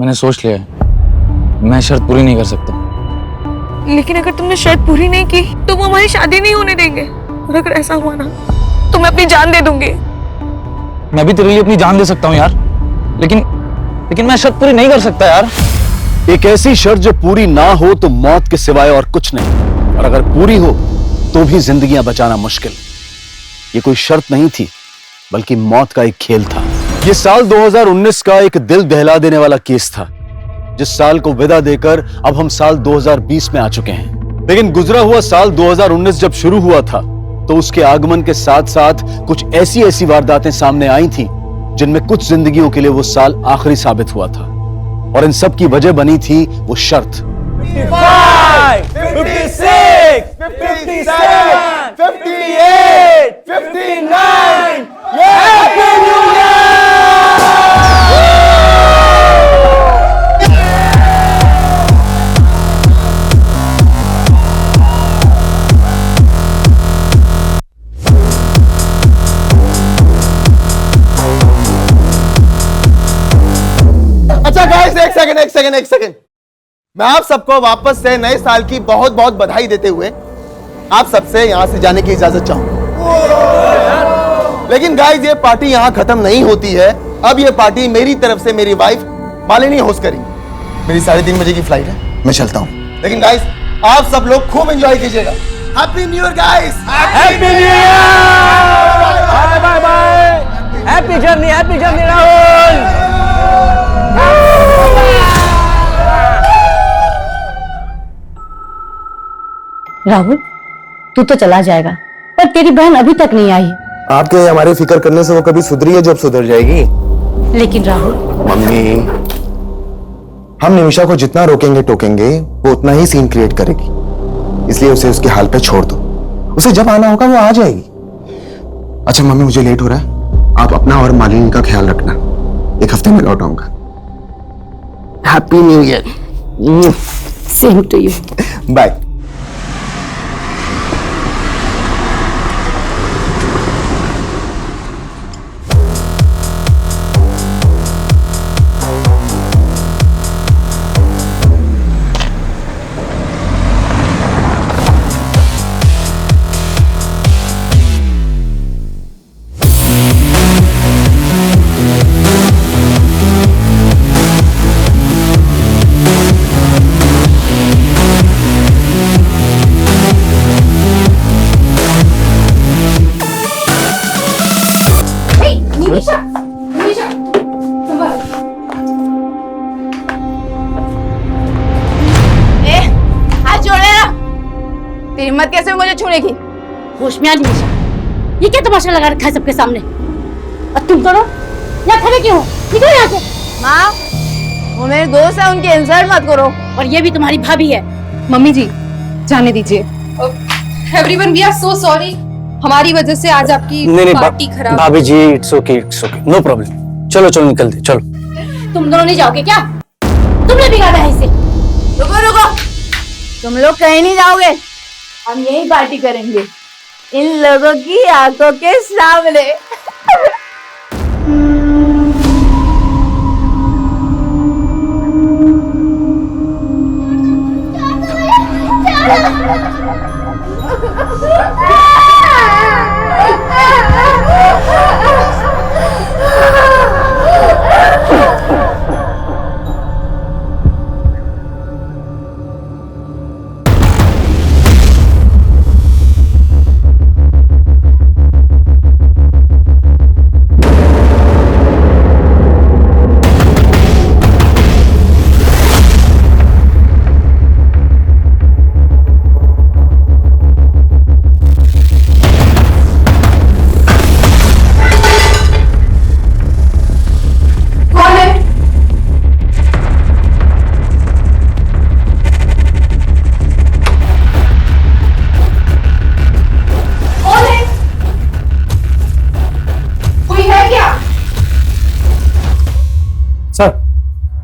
मैंने सोच लिया है, मैं शर्त पूरी नहीं कर सकता। लेकिन अगर तुमने शर्त पूरी नहीं की तो वो हमारी शादी नहीं होने देंगे। और अगर ऐसा हुआ ना तो मैं अपनी जान दे दूंगी। मैं भी तेरे लिए अपनी जान दे सकता हूँ यार, लेकिन मैं शर्त पूरी नहीं कर सकता यार। एक ऐसी शर्त जो पूरी ना हो तो मौत के सिवाय और कुछ नहीं, और अगर पूरी हो तो भी जिंदगियां बचाना मुश्किल। ये कोई शर्त नहीं थी बल्कि मौत का एक खेल था। ये साल 2019 का एक दिल दहला देने वाला केस था, जिस साल को विदा देकर अब हम साल 2020 में आ चुके हैं। लेकिन गुजरा हुआ साल 2019 जब शुरू हुआ था तो उसके आगमन के साथ साथ कुछ ऐसी वारदातें सामने आई थी जिनमें कुछ जिंदगियों के लिए वो साल आखिरी साबित हुआ था, और इन सब की वजह बनी थी वो शर्त। 55, 56, 57, 58, 59, Happy New Year! अच्छा गाइस, एक सेकंड। मैं आप सबको वापस से नए साल की बहुत बहुत बधाई देते हुए आप सबसे यहां से जाने की इजाजत चाहूंगा। लेकिन गाइस, ये पार्टी यहां खत्म नहीं होती है। अब ये पार्टी मेरी तरफ से मेरी वाइफ मालिनी होस्ट करेंगी। मेरी 3:30 बजे की फ्लाइट है, मैं चलता हूं। लेकिन गाइस, आप सब लोग खूब एंजॉय कीजिएगा। Happy new year guys! Happy new year! Bye bye bye! Happy journey Rahul! Rahul, तू तो चला जाएगा पर तेरी बहन अभी तक नहीं आई। आपके हमारी फिक्र करने से वो कभी सुधरी है जब सुधर जाएगी। लेकिन राहुल, मम्मी, हम निमिषा को जितना रोकेंगे टोकेंगे वो उतना ही सीन क्रिएट करेगी, इसलिए उसे उसके हाल पे छोड़ दो। उसे जब आना होगा वो आ जाएगी। अच्छा मम्मी, मुझे लेट हो रहा है, आप अपना और मालिनी का ख्याल रखना। एक हफ्ते में लौट आऊंगा। Happy new year. Same to you. Bye. हिम्मत कैसे मुझे छूने की? होश में आ निमिषा, ये क्या तमाशा लगा रखा है सबके सामने? और तुम दोनों यहाँ खड़े क्यों हो? निकलो यहाँ से। माँ, वो मेरे दोस्त है, उनकी इंसल्ट मत करो। और ये भी तुम्हारी भाभी है। मम्मी जी, जाने दीजिए। Everyone, we are so sorry. हमारी वजह से आज आपकी पार्टी खराब। भाभी ji, it's okay, no problem. चलो निकलते, चलो। तुम दोनों नहीं जाओगे क्या? तुमने बिगाड़ा है इसे। रुको, तुम लोग कहीं नहीं जाओगे। हम यही पार्टी करेंगे इन लोगों की आंखों के सामने।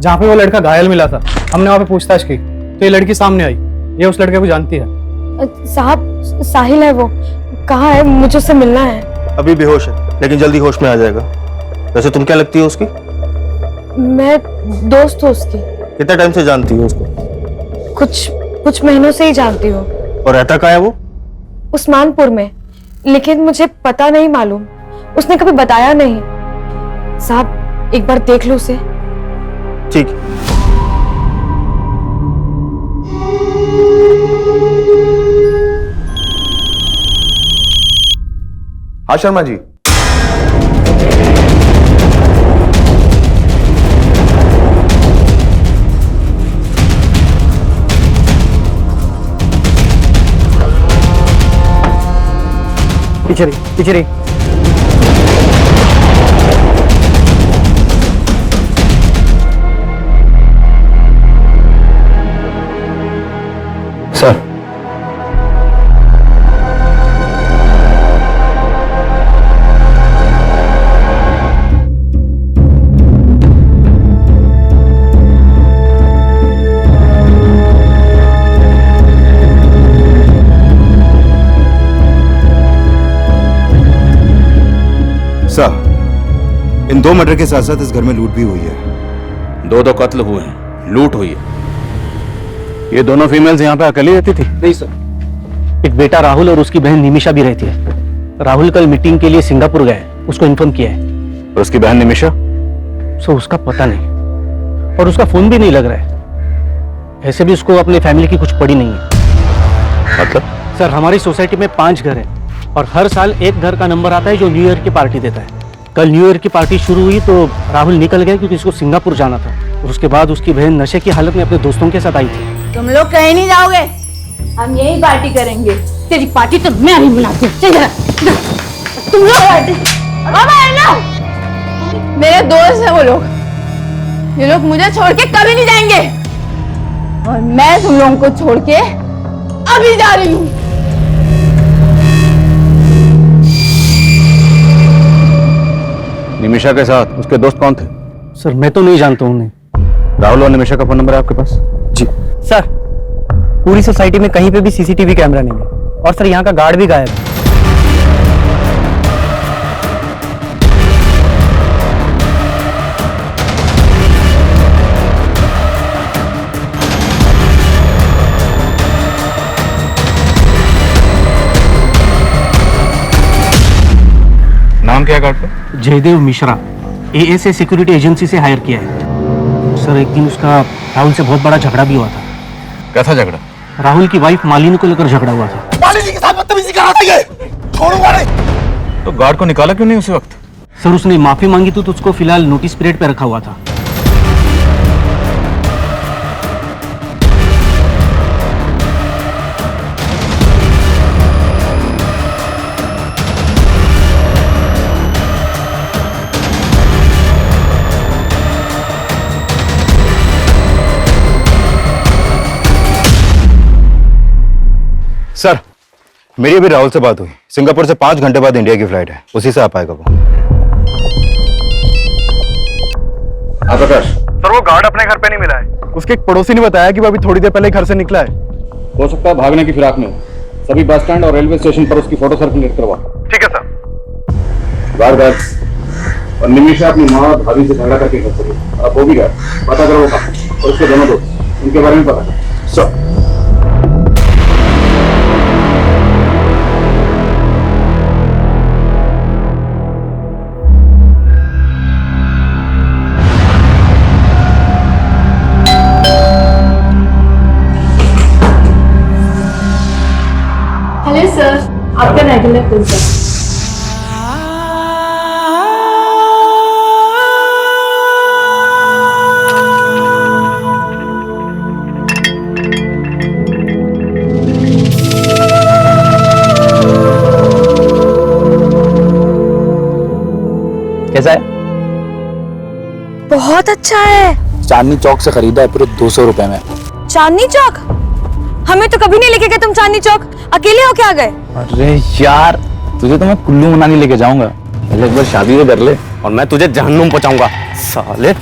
जहाँ पे वो लड़का घायल मिला था, हमने वहाँ पे पूछताछ की तो ये लड़की सामने आई। ये उस लड़के को जानती है। साहब, साहिल है वो। कहाँ है? मुझे उससे मिलना है। अभी बेहोश है लेकिन जल्दी होश में आ जाएगा। वैसे तुम क्या लगती हो उसकी? मैं दोस्त हूँ उसकी। कितने टाइम से जानती हो उसको? कुछ महीनों से ही जानती हूँ। और रहता कहाँ है वो? उस्मानपुर में, लेकिन मुझे पता नहीं मालूम, उसने कभी बताया नहीं। साहब एक बार देख लो उसे। ठीक। हाँ शर्मा जी। पीछे रही, पीछे रही। सर, इन 2 मर्डर के साथ साथ इस घर में लूट भी हुई है। 2 कत्ल हुए हैं, लूट हुई है। ये दोनों फीमेल्स यहाँ पे अकेली रहती थी? नहीं सर, एक बेटा राहुल और उसकी बहन निमिषा भी रहती है। राहुल कल मीटिंग के लिए सिंगापुर गए, उसको इन्फॉर्म किया है। और उसकी बहन निमिषा? सो उसका पता नहीं, और उसका फोन भी नहीं लग रहा है। ऐसे भी उसको अपने फैमिली की कुछ पड़ी नहीं है। मतलब? सर हमारी सोसाइटी में 5 घर हैं और हर साल एक घर का नंबर आता है जो न्यू ईयर की पार्टी देता है। कल न्यू ईयर की पार्टी शुरू हुई तो राहुल निकल गया क्योंकि उसको सिंगापुर जाना था। और उसके बाद उसकी बहन नशे की हालत में अपने दोस्तों के साथ आई थी। तुम लोग कहीं नहीं जाओगे, हम यही पार्टी करेंगे। तेरी पार्टी तो मैं ही बुलाती हूँ। चल जरा, तुम लोग पार्टी। मेरे दोस्त हैं वो लोग। ये लोग मुझे छोड़ के कभी नहीं जाएंगे, और मैं तुम लोगों को छोड़ के अभी जा रही हूँ। निमिषा के साथ उसके दोस्त कौन थे? सर मैं तो नहीं जानता हूँ उन्हें। राहुल और निमिषा का फोन नंबर है आपके पास? जी सर, पूरी सोसाइटी में कहीं पे भी सीसीटीवी कैमरा नहीं है, और सर यहाँ का गार्ड भी गायब है। नाम क्या गार्ड का? Jaidev Mishra, ASA security agency से हायर किया है। सर एक दिन उसका राहुल से बहुत बड़ा झगड़ा भी हुआ था। कैसा झगड़ा? राहुल की वाइफ मालिनी को लेकर झगड़ा हुआ था। मालिनी के साथ बदतमीजी कर रहा है, छोड़ूंगा नहीं। तो गार्ड को निकाला क्यों नहीं उसी वक्त? सर उसने माफी मांगी तो उसको फिलहाल नोटिस पीरियड पे रखा हुआ था। सर, मेरी अभी राहुल से बात हुई। सिंगापुर से 5 घंटे बाद इंडिया की फ्लाइट है, उसी से आ पाएगा वो। प्रकाश, सर वो गार्ड अपने घर पे नहीं मिला है। उसके एक पड़ोसी ने बताया कि वो अभी थोड़ी देर पहले घर से निकला है। हो सकता है भागने की फिराक में हो। सभी बस स्टैंड और रेलवे स्टेशन पर उसकी फोटो सर्कुलेट करवा। ठीक है सर। गार्ड और निमिषा अपनी माँ और भाभी से झगड़ा करके घर चली। अब वो भी गए, पता करो वो कहाँ, और उसके दोनों दोस्त, उनके बारे में पता करो। सर हेलो सर, आपका रेगुलर पिज्जा। कैसा है? बहुत अच्छा है। चांदनी चौक से खरीदा है, पूरे 200 रुपए में। चांदनी चौक? हमें तो कभी नहीं लेके गए तुम चांदनी चौक। अकेले हो क्या गए? अरे यार, तुझे तो मैं कुल्लू मनाली लेके जाऊंगा। पहले एक बार शादी तो कर ले, और मैं तुझे जहन्नुम पहुंचाऊंगा। साले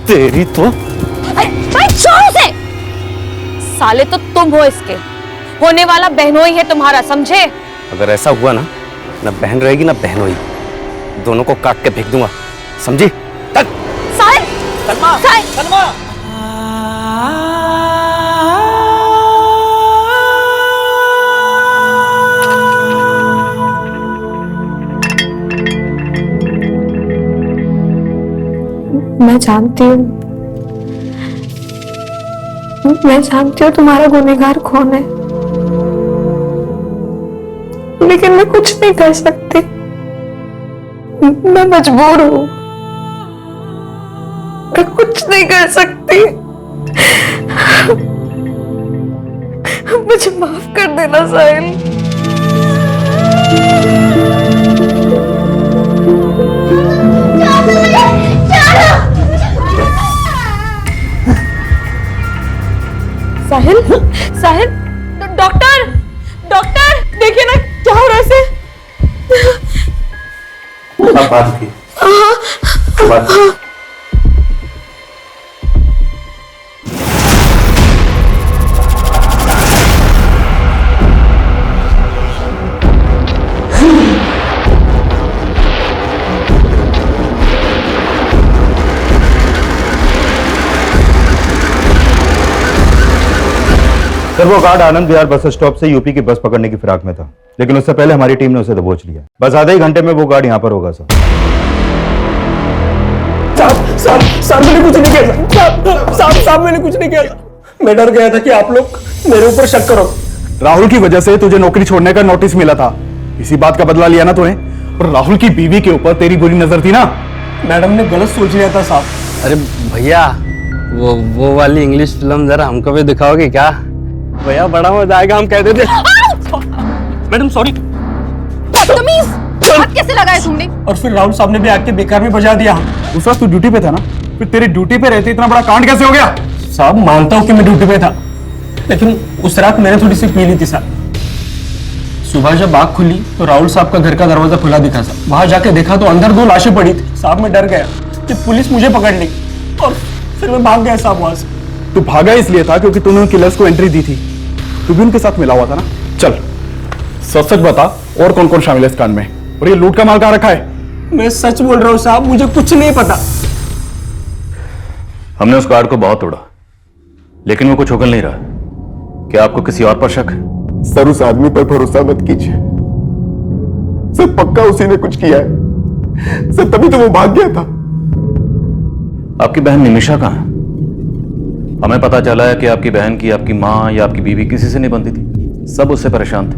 तेरी तो। भाई छोड़ से। साले तो तुम हो इसके, होने वाला बहनोई है तुम्हारा, समझे? अगर ऐसा हुआ ना बहन रहेगी ना बहनोई, दोनों को काट के फेंक दूंगा, समझी? साले मैं जानती हूँ, तुम्हारा गुनहगार कौन है, लेकिन मैं कुछ नहीं कर सकती। मैं मजबूर हूँ, मैं कुछ नहीं कर सकती। मुझे माफ कर देना साहिल। साहिल, साहिल, डॉक्टर, डॉक्टर, देखिए ना क्या हो रहा है इसे। बात की बात सर वो guard Anand Vihar bus stop से यूपी की बस पकड़ने की फिराक में था, लेकिन उससे पहले हमारी टीम ने उसे दबोच लिया। बस आधे ही घंटे में वो गार्ड यहाँ पर होगा सर। साहब मैंने कुछ नहीं किया। साहब मैंने कुछ नहीं किया। मैं डर गया था कि आप लोग मेरे ऊपर शक करो। राहुल की वजह से तुझे नौकरी छोड़ने का नोटिस मिला था, इसी बात का बदला लिया ना तूने। और राहुल की बीवी के ऊपर तेरी बुरी नजर थी ना। मैडम ने गलत सोच लिया था साहब। अरे भैया वो वाली इंग्लिश फिल्म जरा हमको भी दिखाओगे क्या? भैया बड़ा मजा आएगा, हम कहते थे। Madam sorry. हाथ कैसे लगाया तुमने? और फिर राहुल साहब ने भी आके बेकार में बजा दिया। उस वक्त तू ड्यूटी पे था ना, फिर तेरी ड्यूटी पे रहते इतना बड़ा कांड कैसे हो गया? साहब मानता हूँ कि मैं ड्यूटी पे था, लेकिन उस रात मैंने थोड़ी सी पी ली थी साहब। सुबह जब आँख खुली तो राहुल साहब का घर का दरवाजा खुला दिखा साहब। वहां जाके देखा तो अंदर 2 लाशें पड़ी थी साहब। मैं डर गया कि पुलिस मुझे पकड़ ली और फिर मैं भाग गया साहब वहां से। तू भागा इसलिए था क्योंकि तूने किलर्स को एंट्री दी थी। तू भी उनके साथ मिला हुआ था ना। चल सच सच बता, और कौन कौन शामिल है इस कांड में, और ये लूट का माल कहां रखा है? मैं सच बोल रहा हूँ साहब, मुझे कुछ नहीं पता। हमने उस गार्ड को बहुत तोड़ा, लेकिन वो कुछ उगल नहीं रहा। क्या आपको किसी और पर शक है? सर उस आदमी पर भरोसा मत कीजिए सर, पक्का उसी ने कुछ किया है सर, तभी तो वो भाग गया था। आपकी बहन निमिषा कहाँ है? हमें पता चला है कि आपकी बहन की आपकी माँ या आपकी बीवी किसी से नहीं बनती थी, सब उससे परेशान थे।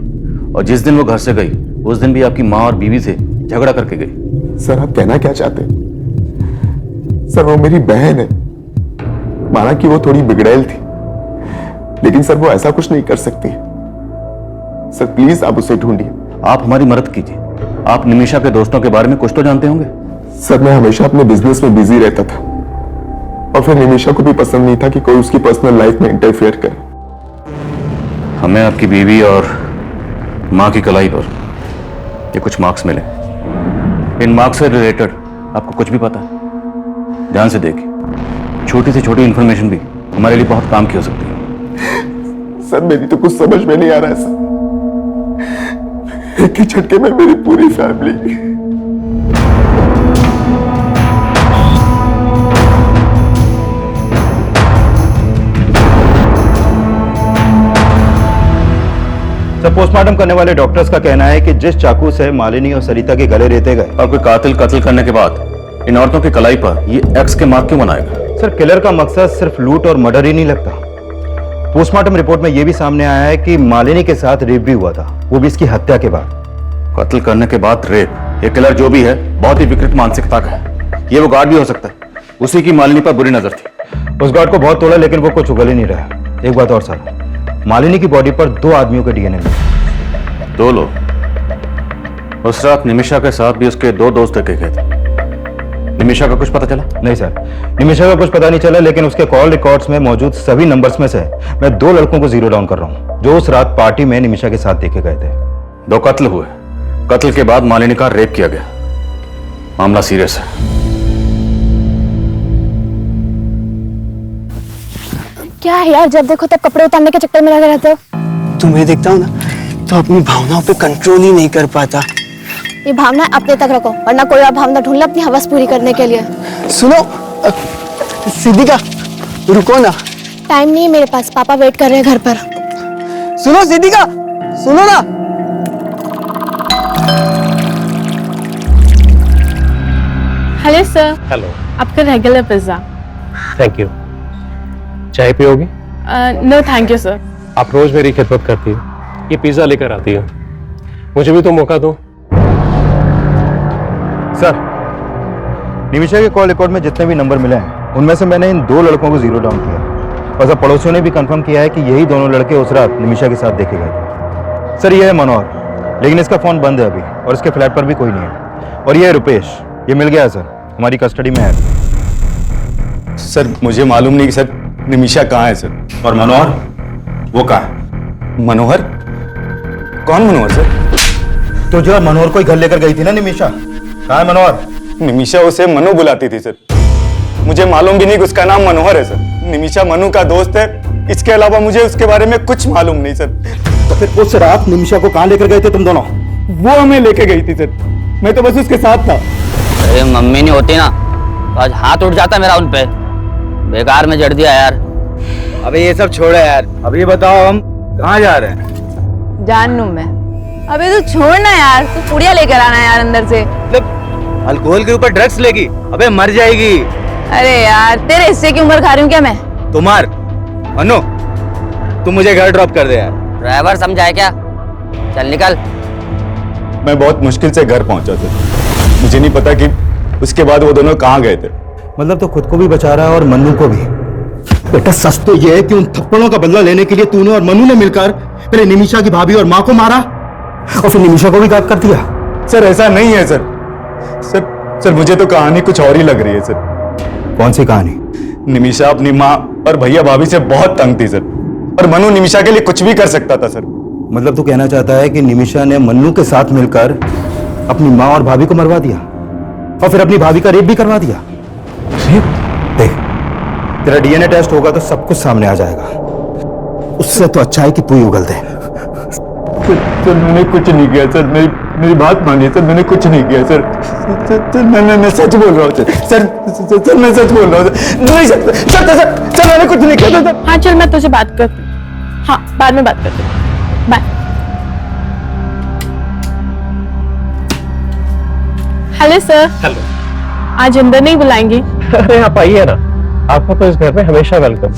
और जिस दिन वो घर से गई उस दिन भी आपकी माँ और बीवी से झगड़ा करके गई। सर आप कहना क्या चाहते हैं? सर वो मेरी बहन है, माना कि वो थोड़ी बिगड़ैल थी, लेकिन सर वो ऐसा कुछ नहीं कर सकती। सर प्लीज आप उसे ढूंढिए। आप हमारी मदद कीजिए। आप निमिषा के दोस्तों के बारे में कुछ तो जानते होंगे। सर मैं हमेशा अपने बिजनेस में बिजी रहता था, और फिर निमिषा को भी पसंद नहीं था कि कोई उसकी पर्सनल लाइफ में इंटरफेयर करे। हमें आपकी बीवी और माँ की कलाई पर ये कुछ मार्क्स मिले। इन मार्क्स से रिलेटेड आपको कुछ भी पता है? ध्यान से देखिए, छोटी से छोटी इंफॉर्मेशन भी हमारे लिए बहुत काम की हो सकती है। सर मेरी तो कुछ समझ में नहीं आ रहा है सर, एक ही झटके में मेरी पूरी फैमिली। सर पोस्टमार्टम करने वाले डॉक्टर्स का कहना है कि जिस चाकू से मालिनी और सरिता के गले रेते गए और कोई कातिल कत्ल करने के बाद इन औरतों की कलाई पर ये एक्स के मार्क क्यों बनाएगा? सर किलर का मकसद सिर्फ लूट और मर्डर ही नहीं लगता। पोस्टमार्टम रिपोर्ट में यह भी सामने आया है कि मालिनी के साथ रेप भी हुआ था, वो भी इसकी हत्या के बाद। कत्ल करने के बाद रेप, ये किलर जो भी है बहुत ही विकृत मानसिकता का है। ये वो गार्ड भी हो सकता है, उसी की मालिनी पर बुरी नजर थी। उस गार्ड को बहुत तोड़ा, लेकिन वो कुछ उगल ही नहीं रहा। एक बात और सर, मालिनी की बॉडी पर 2 आदमियों के डीएनए मिले। 2 लोग? उस रात निमिषा के साथ भी उसके 2 दोस्त देखे गए थे। निमिषा का कुछ पता चला? नहीं सर, निमिषा का कुछ पता नहीं चला, लेकिन उसके कॉल रिकॉर्ड्स में मौजूद सभी नंबर्स में से मैं 2 लड़कों को जीरो डाउन कर रहा हूं, जो उस रात पार्टी में निमिषा के साथ देखे गए थे। 2 कत्ल हुए, कत्ल के बाद मालिनी का रेप किया गया। मामला सीरियस है। क्या है यार, जब देखो तब कपड़े उतारने के चक्कर में लगे रहते हो। तुम्हें देखता हूँ ना तो अपनी भावनाओं पे कंट्रोल ही नहीं कर पाता। ये भावना अपने तक रखो, वरना कोई और भावना ढूंढ लो अपनी हवस पूरी करने के लिए। सुनो सिद्धिका रुको ना। टाइम नहीं है मेरे पास, पापा वेट कर रहे हैं घर पर। सुनो सिद्धिका, सुनो ना। हेलो सर, हेलो, आपका रेगुलर पिज्जा। Thank you. चाय पियोगी? No thank you sir. आप रोज मेरी खिदमत करती हो, ये पिज्जा लेकर आती हो, मुझे भी तो मौका दो। सर, निमिषा के कॉल रिकॉर्ड में जितने भी नंबर मिले हैं उनमें से मैंने इन 2 लड़कों को जीरो डाउन किया और सब पड़ोसियों ने भी कंफर्म किया है कि यही दोनों लड़के उस रात निमिषा के साथ देखे गए थे। सर, ये है मनोहर, लेकिन इसका फोन बंद है अभी और इसके फ्लैट पर भी कोई नहीं है। और ये है रुपेश, ये मिल गया है सर, हमारी कस्टडी में है। सर मुझे मालूम नहीं कि सर निमिषा कहाँ है सर। और मनोहर, वो कहाँ है? मनोहर? कौन मनोहर सर? तो जो मनोहर को घर लेकर गई थी ना निमिषा, कहाँ है मनोहर? निमिषा उसे मनु बुलाती थी सर, मुझे मालूम भी नहीं कि उसका नाम मनोहर है सर। निमिषा मनु का दोस्त है, इसके अलावा मुझे उसके बारे में कुछ मालूम नहीं सर। तो फिर उस रात निमिषा को कहाँ लेकर गए थे तुम दोनों? वो हमें लेके गई थी सर, मैं तो बस उसके साथ था। अरे मम्मी नहीं होती ना तो आज हाथ उठ जाता मेरा उन पे, बेकार में जड़ दिया यार। अबे ये सब छोड़ो यार, अब ये बताओ हम कहाँ जा रहे हैं? जान लूं मैं। अबे तू छोड़ना यार, तू पुड़िया लेकर आना यार अंदर से। अल्कोहल के ऊपर ड्रग्स लेगी, अबे मर जाएगी। अरे यार, तेरे हिस्से की उम्र खा रही हूँ क्या मैं? तुम्हार अनु, तुम मुझे घर ड्रॉप कर दे यार। ड्राइवर समझाए क्या? चल निकल। मैं बहुत मुश्किल से घर पहुंचा था, मुझे नहीं पता कि उसके बाद वो दोनों कहाँ गए थे। मतलब तो खुद को भी बचा रहा है और मन्नू को भी। बेटा सच तो ये है कि उन थप्पड़ों का बदला लेने के लिए तूने और मन्नू ने मिलकर पहले निमिषा की भाभी और माँ को मारा और फिर निमिषा को भी गायब कर दिया। सर ऐसा नहीं है सर। सर मुझे तो कहानी कुछ और ही लग रही है सर। कौन सी कहानी? निमिषा अपनी माँ और भैया भाभी से बहुत तंग थी सर, और मनु निमिषा के लिए कुछ भी कर सकता था सर। मतलब तू कहना चाहता है कि निमिषा ने मन्नू के साथ मिलकर अपनी माँ और भाभी को मरवा दिया और फिर अपनी भाभी का रेप भी करवा दिया? देख, तेरा डीएनए टेस्ट होगा तो सब कुछ सामने आ जाएगा। उससे तो अच्छा है कि तू ही उगल दे। सर मैंने कुछ नहीं किया सर, मेरी बात मानिए सर, मैंने कुछ नहीं किया सर। मैं सच बोल रहा हूँ सर, मैं सच बोल रहा हूँ सर, मैंने कुछ नहीं किया सर। हाँ चल, मैं तुझे बात करती हूँ। हाँ, बाद में बात करती हूँ, बाय। Hello sir. हेलो। आज अंदर नहीं बुलाएंगे? अरे आप आइए ना, आपका तो इस घर में हमेशा वेलकम।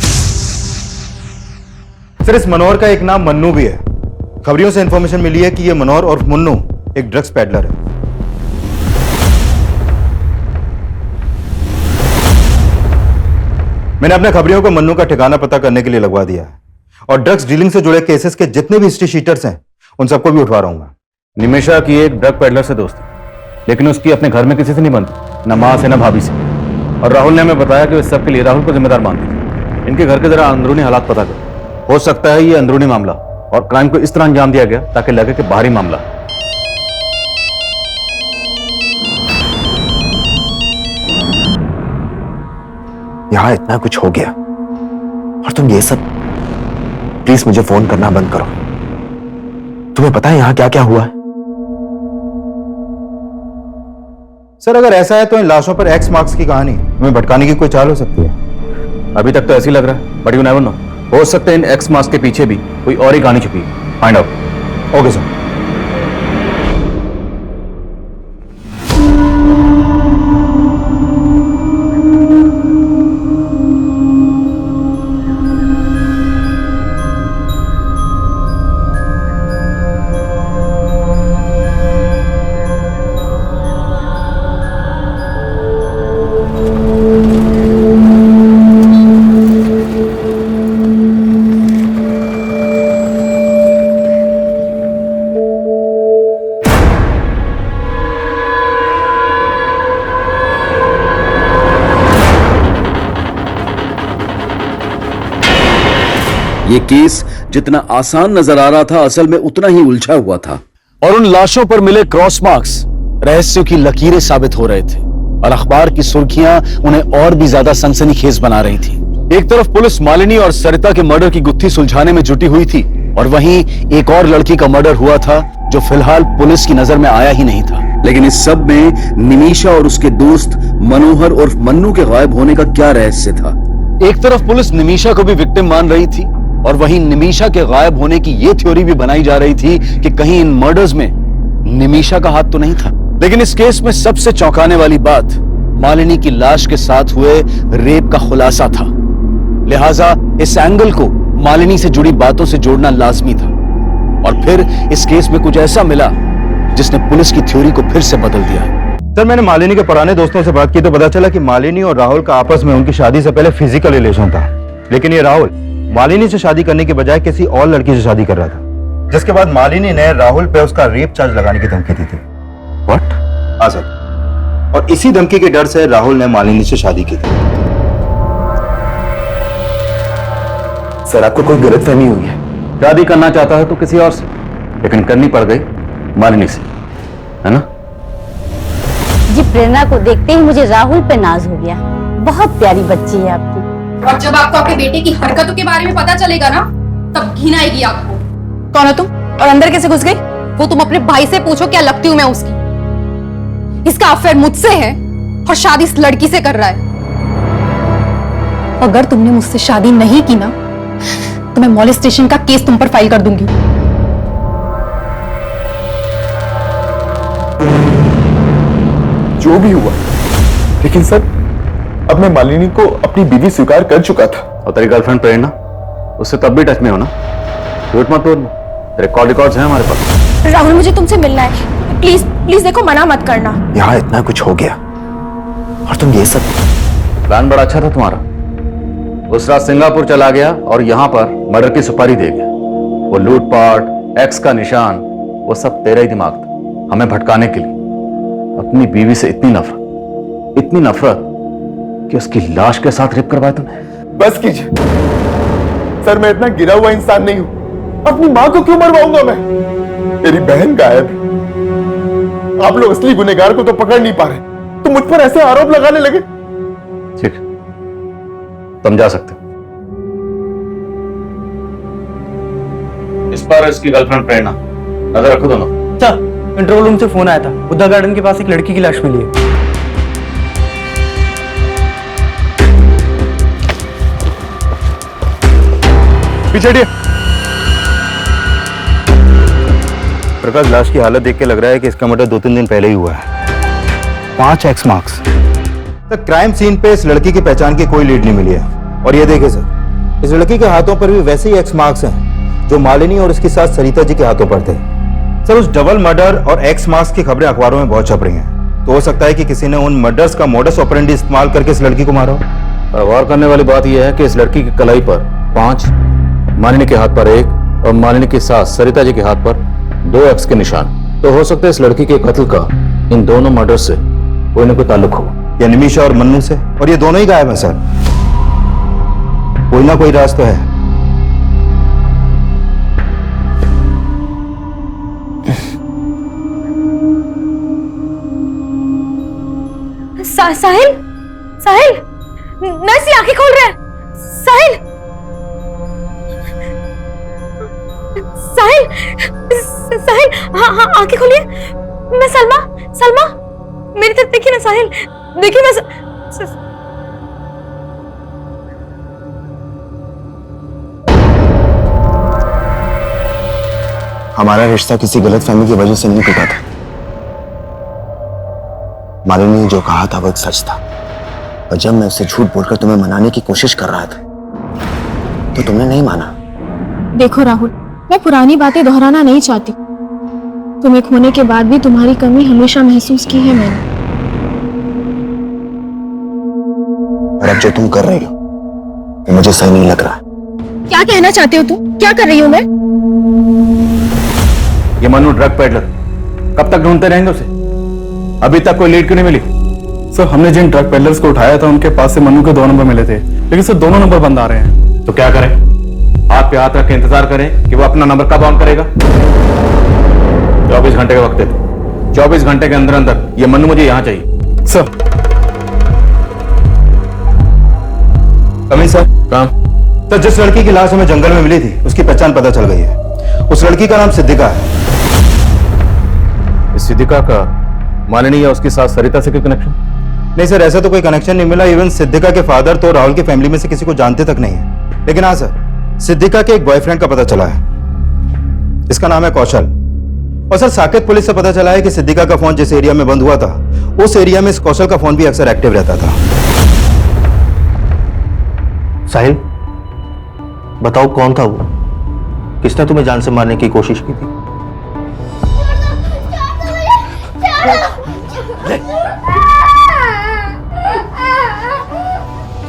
सर, इस मनोहर का एक नाम मन्नू भी है। खबरियों से इंफॉर्मेशन मिली है कि ये मनोहर और मुन्नू एक ड्रग्स पैडलर है। मैंने अपने खबरियों को मन्नू का ठिकाना पता करने के लिए लगवा दिया है और ड्रग्स डीलिंग से जुड़े केसेस के जितने भी हिस्ट्री शीटर्स हैं उन सबको भी उठवा रहा हूं मैं। निमिषा की एक ड्रग पेडलर से दोस्ती, लेकिन उसकी अपने घर में किसी से नहीं बनती, न माँ से न भाभी से। और राहुल ने हमें बताया कि वे सब के लिए राहुल को जिम्मेदार मानती थी। इनके घर के जरा अंदरूनी हालात पता करो, हो सकता है ये अंदरूनी मामला और क्राइम को इस तरह अंजाम दिया गया ताकि लगे कि बाहरी मामला। यहां इतना कुछ हो गया और तुम ये सब, प्लीज मुझे फोन करना बंद करो। तुम्हें पता है यहां क्या क्या हुआ है? सर, अगर ऐसा है तो इन लाशों पर एक्स मार्क्स की कहानी हमें भटकाने की कोई चाल हो सकती है। अभी तक तो ऐसे ही लग रहा है, बट यू नेवर नो, हो सकता है इन एक्स मार्क्स के पीछे भी कोई और ही कहानी छुपी है। Find out. Okay sir. ये केस जितना आसान नजर आ रहा था, असल में उतना ही उलझा हुआ था। और उन लाशों पर मिले क्रॉस मार्क्स रहस्यों की लकीरें साबित हो रहे थे और अखबार की सुर्खियां उन्हें और भी ज्यादा सनसनीखेज बना रही थी। एक तरफ पुलिस मालिनी और सरिता के मर्डर की गुत्थी सुलझाने में जुटी हुई थी और वहीं एक और लड़की का मर्डर हुआ था जो फिलहाल पुलिस की नजर में आया ही नहीं था। लेकिन इस सब में निमिषा और उसके दोस्त मनोहर और मन्नू के गायब होने का क्या रहस्य था? एक तरफ पुलिस निमिषा को भी विक्टिम मान रही थी और वहीं निमिषा के गायब होने की यह थ्योरी भी बनाई जा रही थी कि कहीं इन मर्डर्स में निमिषा का हाथ तो नहीं था। लेकिन इस केस में सबसे चौंकाने वाली बात मालिनी की लाश के साथ हुए रेप का खुलासा था। लिहाजा इस एंगल को मालिनी से जुड़ी बातों से जोड़ना लाजमी था। और फिर इस केस में कुछ ऐसा मिला जिसने पुलिस की थ्योरी को फिर से बदल दिया। सर, मैंने मालिनी के पुराने दोस्तों से बात की तो पता चला कि मालिनी और राहुल का आपस में उनकी शादी से पहले फिजिकल रिलेशन था। लेकिन ये राहुल मालिनी से शादी करने के बजाय किसी और लड़की से शादी कर रहा था, जिसके बाद मालिनी ने राहुल पे उसका रेप चार्ज लगाने की धमकी दी थी। व्हाट? हाँ सर, और इसी धमकी के डर से राहुल ने मालिनी से शादी की थी। सर, आपको कोई गलतफहमी हुई है। शादी करना चाहता है तो किसी और से, लेकिन करनी पड़ गई मालिनी से, है ना? जी, प्रेरणा को देखते ही मुझे राहुल पे नाज हो गया। बहुत प्यारी बच्ची है आपकी। और जब आपको आपके बेटे की हरकतों के बारे में पता चलेगा ना, तब घिन आएगी आपको। कौन हो तुम और अंदर कैसे घुस गई? वो तुम अपने भाई से पूछो, क्या लगती हूं मैं उसकी। इसका अफेयर मुझसे है और शादी इस लड़की से कर रहा है। अगर तुमने मुझसे शादी नहीं की ना, तो मैं मॉलेस्टेशन का केस तुम पर फाइल कर दूंगी। जो भी हुआ, लेकिन सर अब मैं मालिनी को अपनी बीवी स्वीकार कर चुका था। और तेरी गर्लफ्रेंड प्रेरणा, उससे तब भी टच में हो ना? झूठ मत बोल, तेरे कॉल रिकॉर्ड्स हैं हमारे पास। राहुल, मुझे तुमसे मिलना है। प्लीज प्लीज देखो, मना मत करना। यहाँ इतना कुछ हो गया और तुम ये सब। प्लान बड़ा अच्छा था तुम्हारा। उस रात सिंगापुर चला गया और यहाँ पर मर्डर की सुपारी दे गया। वो लूटपाट, एक्स का निशान, वो सब तेरा ही दिमाग था, हमें भटकाने के लिए। अपनी बीवी से इतनी नफरत कि उसकी लाश के साथ रेप करवाया तुमने। बस कीजिए सर, मैं इतना गिरा हुआ इंसान नहीं हूं। अपनी मां को क्यों मरवाऊंगा मैं? मेरी बहन गायब है। आप लोग असली गुनहगार को तो पकड़ नहीं पा रहे, तो मुझ पर ऐसे आरोप लगाने लगे। ठीक, तुम जा सकते। इस पर इसकी गर्लफ्रेंड प्रेरणा, नजर रखो दोनों। सर, कंट्रोल रूम से फोन आया था। बुद्धा गार्डन के पास एक लड़की की लाश मिली है। पीछे हटिए। प्रकाश, लाश की हालत देख के लग रहा है कि इसका मर्डर 2-3 दिन पहले ही हुआ है। 5 एक्स मार्क्स। क्राइम सीन पे इस लड़की की पहचान की कोई लीड नहीं मिली है। और ये देखे सर, इस लड़की के हाथों पर भी वैसे ही एक्स मार्क्स हैं जो मालिनी और उसकी साथ सरिता जी के हाथों पर थे। सर, उस डबल मर्डर और एक्स मार्क्स की खबरें अखबारों में बहुत छप रही हैं। तो हो सकता है कि किसी ने उन मर्डर्स का मोडस ऑपरेंडी इस्तेमाल करके इस लड़की को मारा हो। गौर करने वाली बात यह है कि इस लड़की की कलाई पर 5, मालिनी के हाथ पर 1 और मालिनी की सास सरिता जी के हाथ पर 2 एक्स के निशान। तो हो सकता है इस लड़की के कत्ल का इन दोनों मर्डर से कोई न कोई ताल्लुक हो, या निमिषा और मन्नू से। और ये दोनों ही गायब हैं सर। कोई ना कोई राज तो है। साहिल, साहिल, नर्सी आंखें खोल रहा है। साहिल, साहिल, साहिल, हाँ हाँ आंखें खोलिए। मैं सलमा, सलमा, मेरी तरफ देखिए ना साहिल, देखिए मैं हमारा रिश्ता किसी गलतफहमी की वजह से नहीं टूटा था। मालिनी ने जो कहा था वो एक सच था, और जब मैं उससे झूठ बोलकर तुम्हें मनाने की कोशिश कर रहा था तो तुमने नहीं माना। देखो राहुल, मैं पुरानी बातें दोहराना नहीं चाहती। तुम्हें खोने के बाद भी तुम्हारी कमी हमेशा महसूस की है मैंने। और अब जो तुम कर रही हो वो मुझे सही नहीं लग रहा। क्या कहना चाहते हो तुम? क्या कर रही हूं मैं? ये मनु ड्रग पेडलर, कब तक ढूंढते रहेंगे उसे? अभी तक कोई लीड क्यों नहीं मिली? सर, हमने जिन ड्रग पेडलर्स को उठाया था उनके पास से मनु के 2 नंबर मिले थे, लेकिन सर दोनों नंबर बंद आ रहे हैं। तो क्या करें? हाथ पे हाथ रख के इंतजार करें कि वो अपना नंबर कब ऑन करेगा? 24 घंटे का वक्त है। 24 घंटे के अंदर अंदर ये मनु मुझे यहां चाहिए। सर। Coming sir. काम। तो जिस लड़की की लाश हमें जंगल में मिली थी उसकी पहचान पता चल गई है। उस लड़की का नाम सिद्धिका है। इस सिद्धिका का मालिनी या उसकी सास सरिता से कोई कनेक्शन? नहीं सर, ऐसा तो कोई कनेक्शन नहीं मिला। इवन सिद्धिका के फादर तो राहुल की फैमिली में से किसी को जानते तक नहीं है। लेकिन हाँ सर, सिद्धिका के एक बॉयफ्रेंड का पता चला है। इसका नाम है कौशल। और सर, साकेत पुलिस से पता चला है कि सिद्धिका का फोन जिस एरिया में बंद हुआ था, उस एरिया में इस कौशल का फोन भी अक्सर एक्टिव रहता था। साहिल, बताओ कौन था वो? किसने तुम्हें जान से मारने की कोशिश की थी?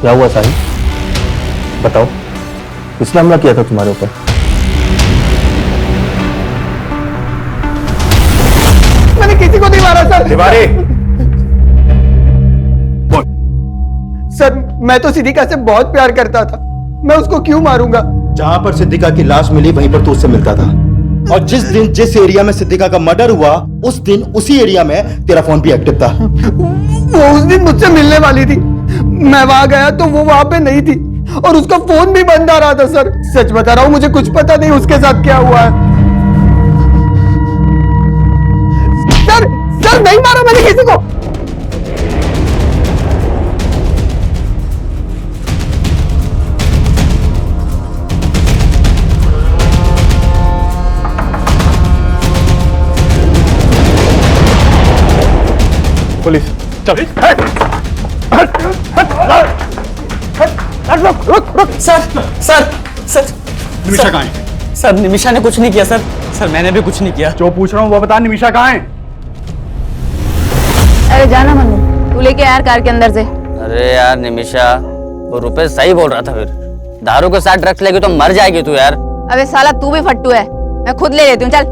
क्या हुआ साहिल? बताओ, किसने हमला किया था तुम्हारे ऊपर? मैंने किसी को नहीं मारा सर। तिवारी, सर, मैं तो सिद्धिका से बहुत प्यार करता था, मैं उसको क्यों मारूंगा? जहां पर सिद्धिका की लाश मिली वहीं पर तू उससे मिलता था। और जिस दिन जिस एरिया में सिद्धिका का मर्डर हुआ, उस दिन उसी एरिया में तेरा फोन भी एक्टिव था। वो उस दिन मुझसे मिलने वाली थी, मैं वहां गया तो वो वहां पे नहीं थी और उसका फोन भी बंद आ रहा था। सर, सच बता रहा हूं, मुझे कुछ पता नहीं उसके साथ क्या हुआ है। सर, नहीं मारा मैंने किसी को। पुलिस, चल। रुक। सर। निमिषा कहाँ है? सर, निमिषा ने कुछ नहीं किया सर। सर, मैंने भी कुछ नहीं किया। जो पूछ रहा हूँ वो बता, निमिषा कहाँ है? अरे जाना मनु, तू लेके यार कार के अंदर से। अरे यार निमिषा, वो रुपए सही बोल रहा था। फिर दारू के साथ ड्रग्स लेगी तो मर जाएगी तू यार। अबे साला, तू भी फट्टू है, मैं खुद ले लेती हूँ, चल।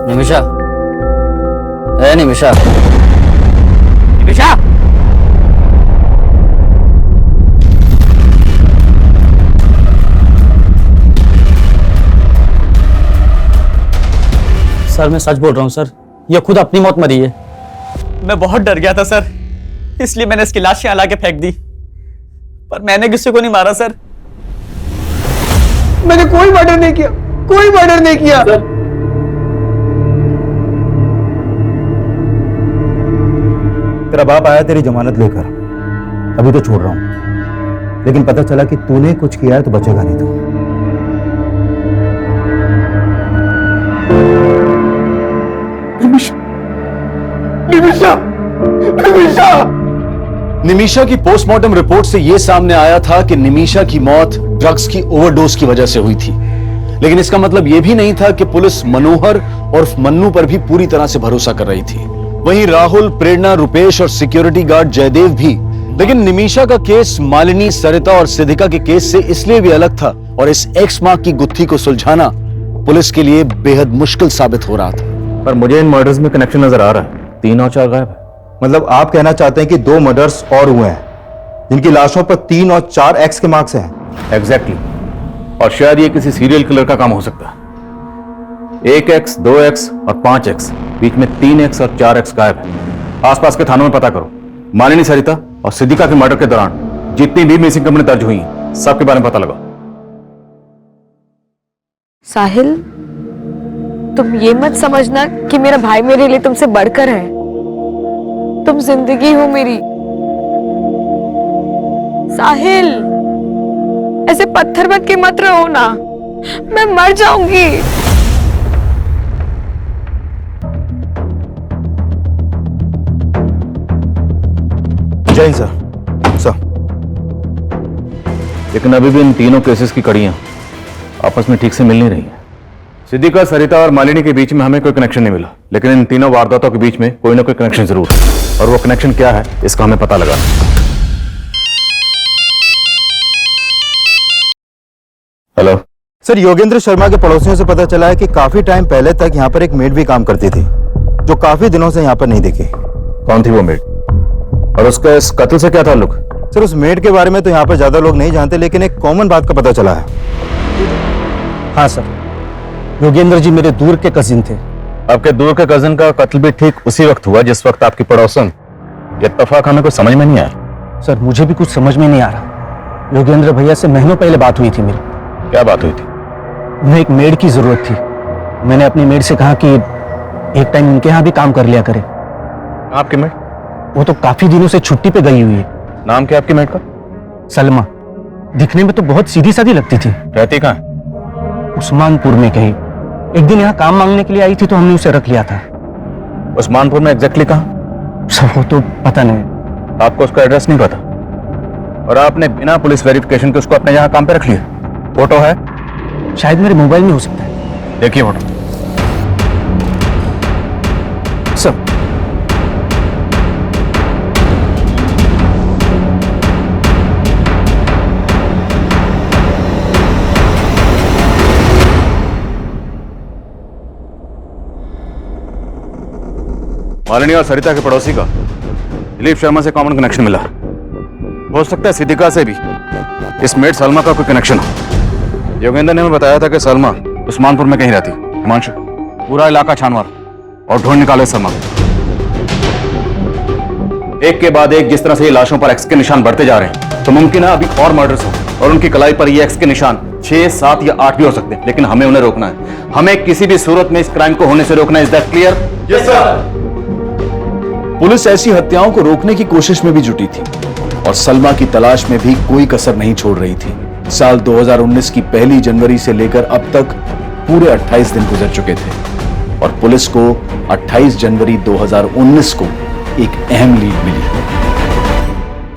निमिषा, ए निमिषा, निमिषा, सर, मैं सच बोल रहा हूँ सर, ये खुद अपनी मौत मरी है। मैं बहुत डर गया था सर, इसलिए मैंने इसकी लाश यहाँ लाके फेंक दी, पर मैंने किसी को नहीं मारा सर। मैंने कोई मर्डर नहीं किया, कोई मर्डर नहीं किया। तेरा बाप आया तेरी जमानत लेकर, अभी तो छोड़ रहा हूं, लेकिन पता चला कि तूने कुछ किया है तो बचेगा नहीं तू। निमिषा की पोस्टमार्टम रिपोर्ट से यह सामने आया था कि निमिषा की मौत ड्रग्स की ओवरडोज की वजह से हुई थी, लेकिन इसका मतलब यह भी नहीं था कि पुलिस मनोहर और मन्नू पर भी पूरी तरह से भरोसा कर रही थी। वहीं राहुल, प्रेरणा, रुपेश और सिक्योरिटी गार्ड जयदेव भी। लेकिन निमिषा का केस मालिनी, सरिता और सिद्धिका के केस से इसलिए भी अलग था और इस एक्स मार्क की गुत्थी को सुलझाना पुलिस के लिए बेहद मुश्किल साबित हो रहा था। पर मुझे इन मर्डर्स में कनेक्शन नजर आ रहा है। 3 और 4 गायब है। मतलब आप कहना चाहते हैं कि 2 मर्डर्स और हुए हैं जिनकी लाशों पर 3 और 4 एक्स के मार्क्स हैं? एग्जैक्टली। और शायद ये किसी सीरियल किलर का काम हो सकता है। 1X, 2X और 5X, बीच में 3X और 4X गायब है। आसपास के थानों में पता करो। मालिनी, सरिता और सिद्धिका के मर्डर के दौरान जितनी भी मिसिंग कंप्लेंट दर्ज हुई सबके बारे में पता लगाओ। साहिल, तुम ये मत समझना कि मेरा भाई मेरे लिए तुमसे बढ़कर है। तुम जिंदगी हो मेरी। साहिल, ऐसे पत्थर बन के मत रहो ना, मैं मर जाऊंगी। जय सर। लेकिन अभी भी इन तीनों केसेस की कड़ियां आपस में ठीक से मिल नहीं रही हैं। सिद्धिका, सरिता और मालिनी के बीच में हमें कोई कनेक्शन नहीं मिला, लेकिन इन तीनों वारदातों के बीच में कोई ना कोई कनेक्शन जरूर है, और वो कनेक्शन क्या है इसका हमें पता लगाना है। हेलो सर, योगेंद्र शर्मा के पड़ोसियों से पता चला है कि काफी टाइम पहले तक यहाँ पर एक मेड भी काम करती थी, जो काफी दिनों से यहाँ पर नहीं दिखी। कौन थी वो मेड, और उसका इस कत्ल से क्या ताल्लुक? सर, उस मेड के बारे में तो यहाँ पर ज्यादा लोग नहीं जानते, लेकिन एक कॉमन बात का पता चला है। हाँ सर, योगेंद्र जी मेरे दूर के कजिन थे। आपके दूर के कजिन का कत्ल भी ठीक उसी वक्त हुआ जिस वक्त आपकी पड़ोसन। ये इत्तेफाक हमें कुछ समझ में नहीं आया। सर, मुझे भी कुछ समझ में नहीं आ रहा। योगेंद्र भैया से महीनों पहले बात हुई थी मेरी। क्या बात हुई थी? उन्हें एक मेड की जरूरत थी। मैंने अपनी मेड से कहा कि एक टाइम उनके यहाँ भी काम कर लिया करे। आपकी मेड? वो तो काफी दिनों से छुट्टी पे गई हुई है। नाम क्या आपकी मेड का? सलमा। दिखने में तो बहुत सीधी सादी लगती थी। रहती कहाँ? उस्मानपुर में कहीं। एक दिन यहाँ काम मांगने के लिए आई थी तो हमने उसे रख लिया था। उस्मानपुर में एग्जैक्टली कहाँ? सब वो तो पता नहीं। आपको उसका एड्रेस नहीं पता और आपने बिना पुलिस वेरिफिकेशन के उसको अपने यहाँ काम पे रख लिया? फोटो है? शायद मेरे मोबाइल में हो सकता है। देखिए फोटो। सब मालिनी और सरिता के पड़ोसी का दिलीप शर्मा से कॉमन कनेक्शन मिला। हो सकता है सिद्दीका से भी इस मेड सलमा का कोई कनेक्शन हो। योगेंद्र ने हमें बताया था कि सलमा उस्मानपुर में कहीं रहती। हिमांशु, पूरा इलाका छानवार और ढूंढ निकाले सलमा। एक के बाद एक जिस तरह से ये लाशों पर एक्स के निशान बढ़ते जा रहे हैं तो मुमकिन है अभी और मर्डर्स हो और उनकी कलाई पर ये एक्स के निशान 6, 7 या 8 भी हो सकते हैं, लेकिन हमें उन्हें रोकना है। हमें किसी भी सूरत में इस क्राइम को होने से रोकना है। Is that clear? Yes sir. Police ऐसी हत्याओं को रोकने की कोशिश में भी जुटी थी और सलमा की तलाश में भी कोई कसर नहीं छोड़ रही थी। साल 2019 की पहली जनवरी से लेकर अब तक पूरे 28 दिन गुजर चुके थे और पुलिस को 28 जनवरी 2019 को एक अहम लीड मिली।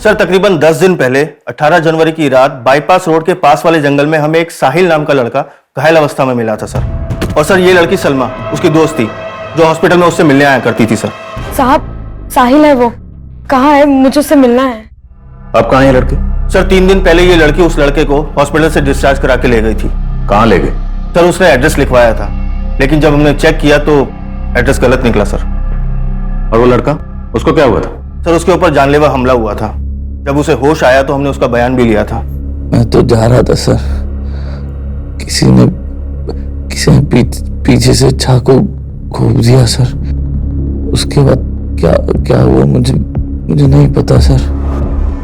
सर, तकरीबन 10 दिन पहले 18 जनवरी की रात बाईपास रोड के पास वाले जंगल में हमें एक साहिल नाम का लड़का घायल अवस्था में मिला था सर। और सर, ये लड़की सलमा उसकी दोस्त थी जो हॉस्पिटल में उससे मिलने आया करती थी। सर साहब, साहिल है वो। कहाँ है? मुझे उससे मिलना है। अब कहाँ है लड़के? सर, 3 दिन पहले ये लड़की उस लड़के को हॉस्पिटल से डिस्चार्ज करा के ले गई थी। कहाँ ले गए? सर, उसने एड्रेस लिखवाया था लेकिन जब हमने चेक किया तो एड्रेस गलत निकला सर। और वो लड़का, उसको क्या हुआ था? सर, उसके ऊपर जानलेवा हमला हुआ था। जब उसे होश आया तो हमने उसका बयान भी लिया था। मैं तो जा रहा था सर, किसी ने पीछे से चाकू घोंप दिया सर। उसके बाद क्या हुआ मुझे नहीं पता सर।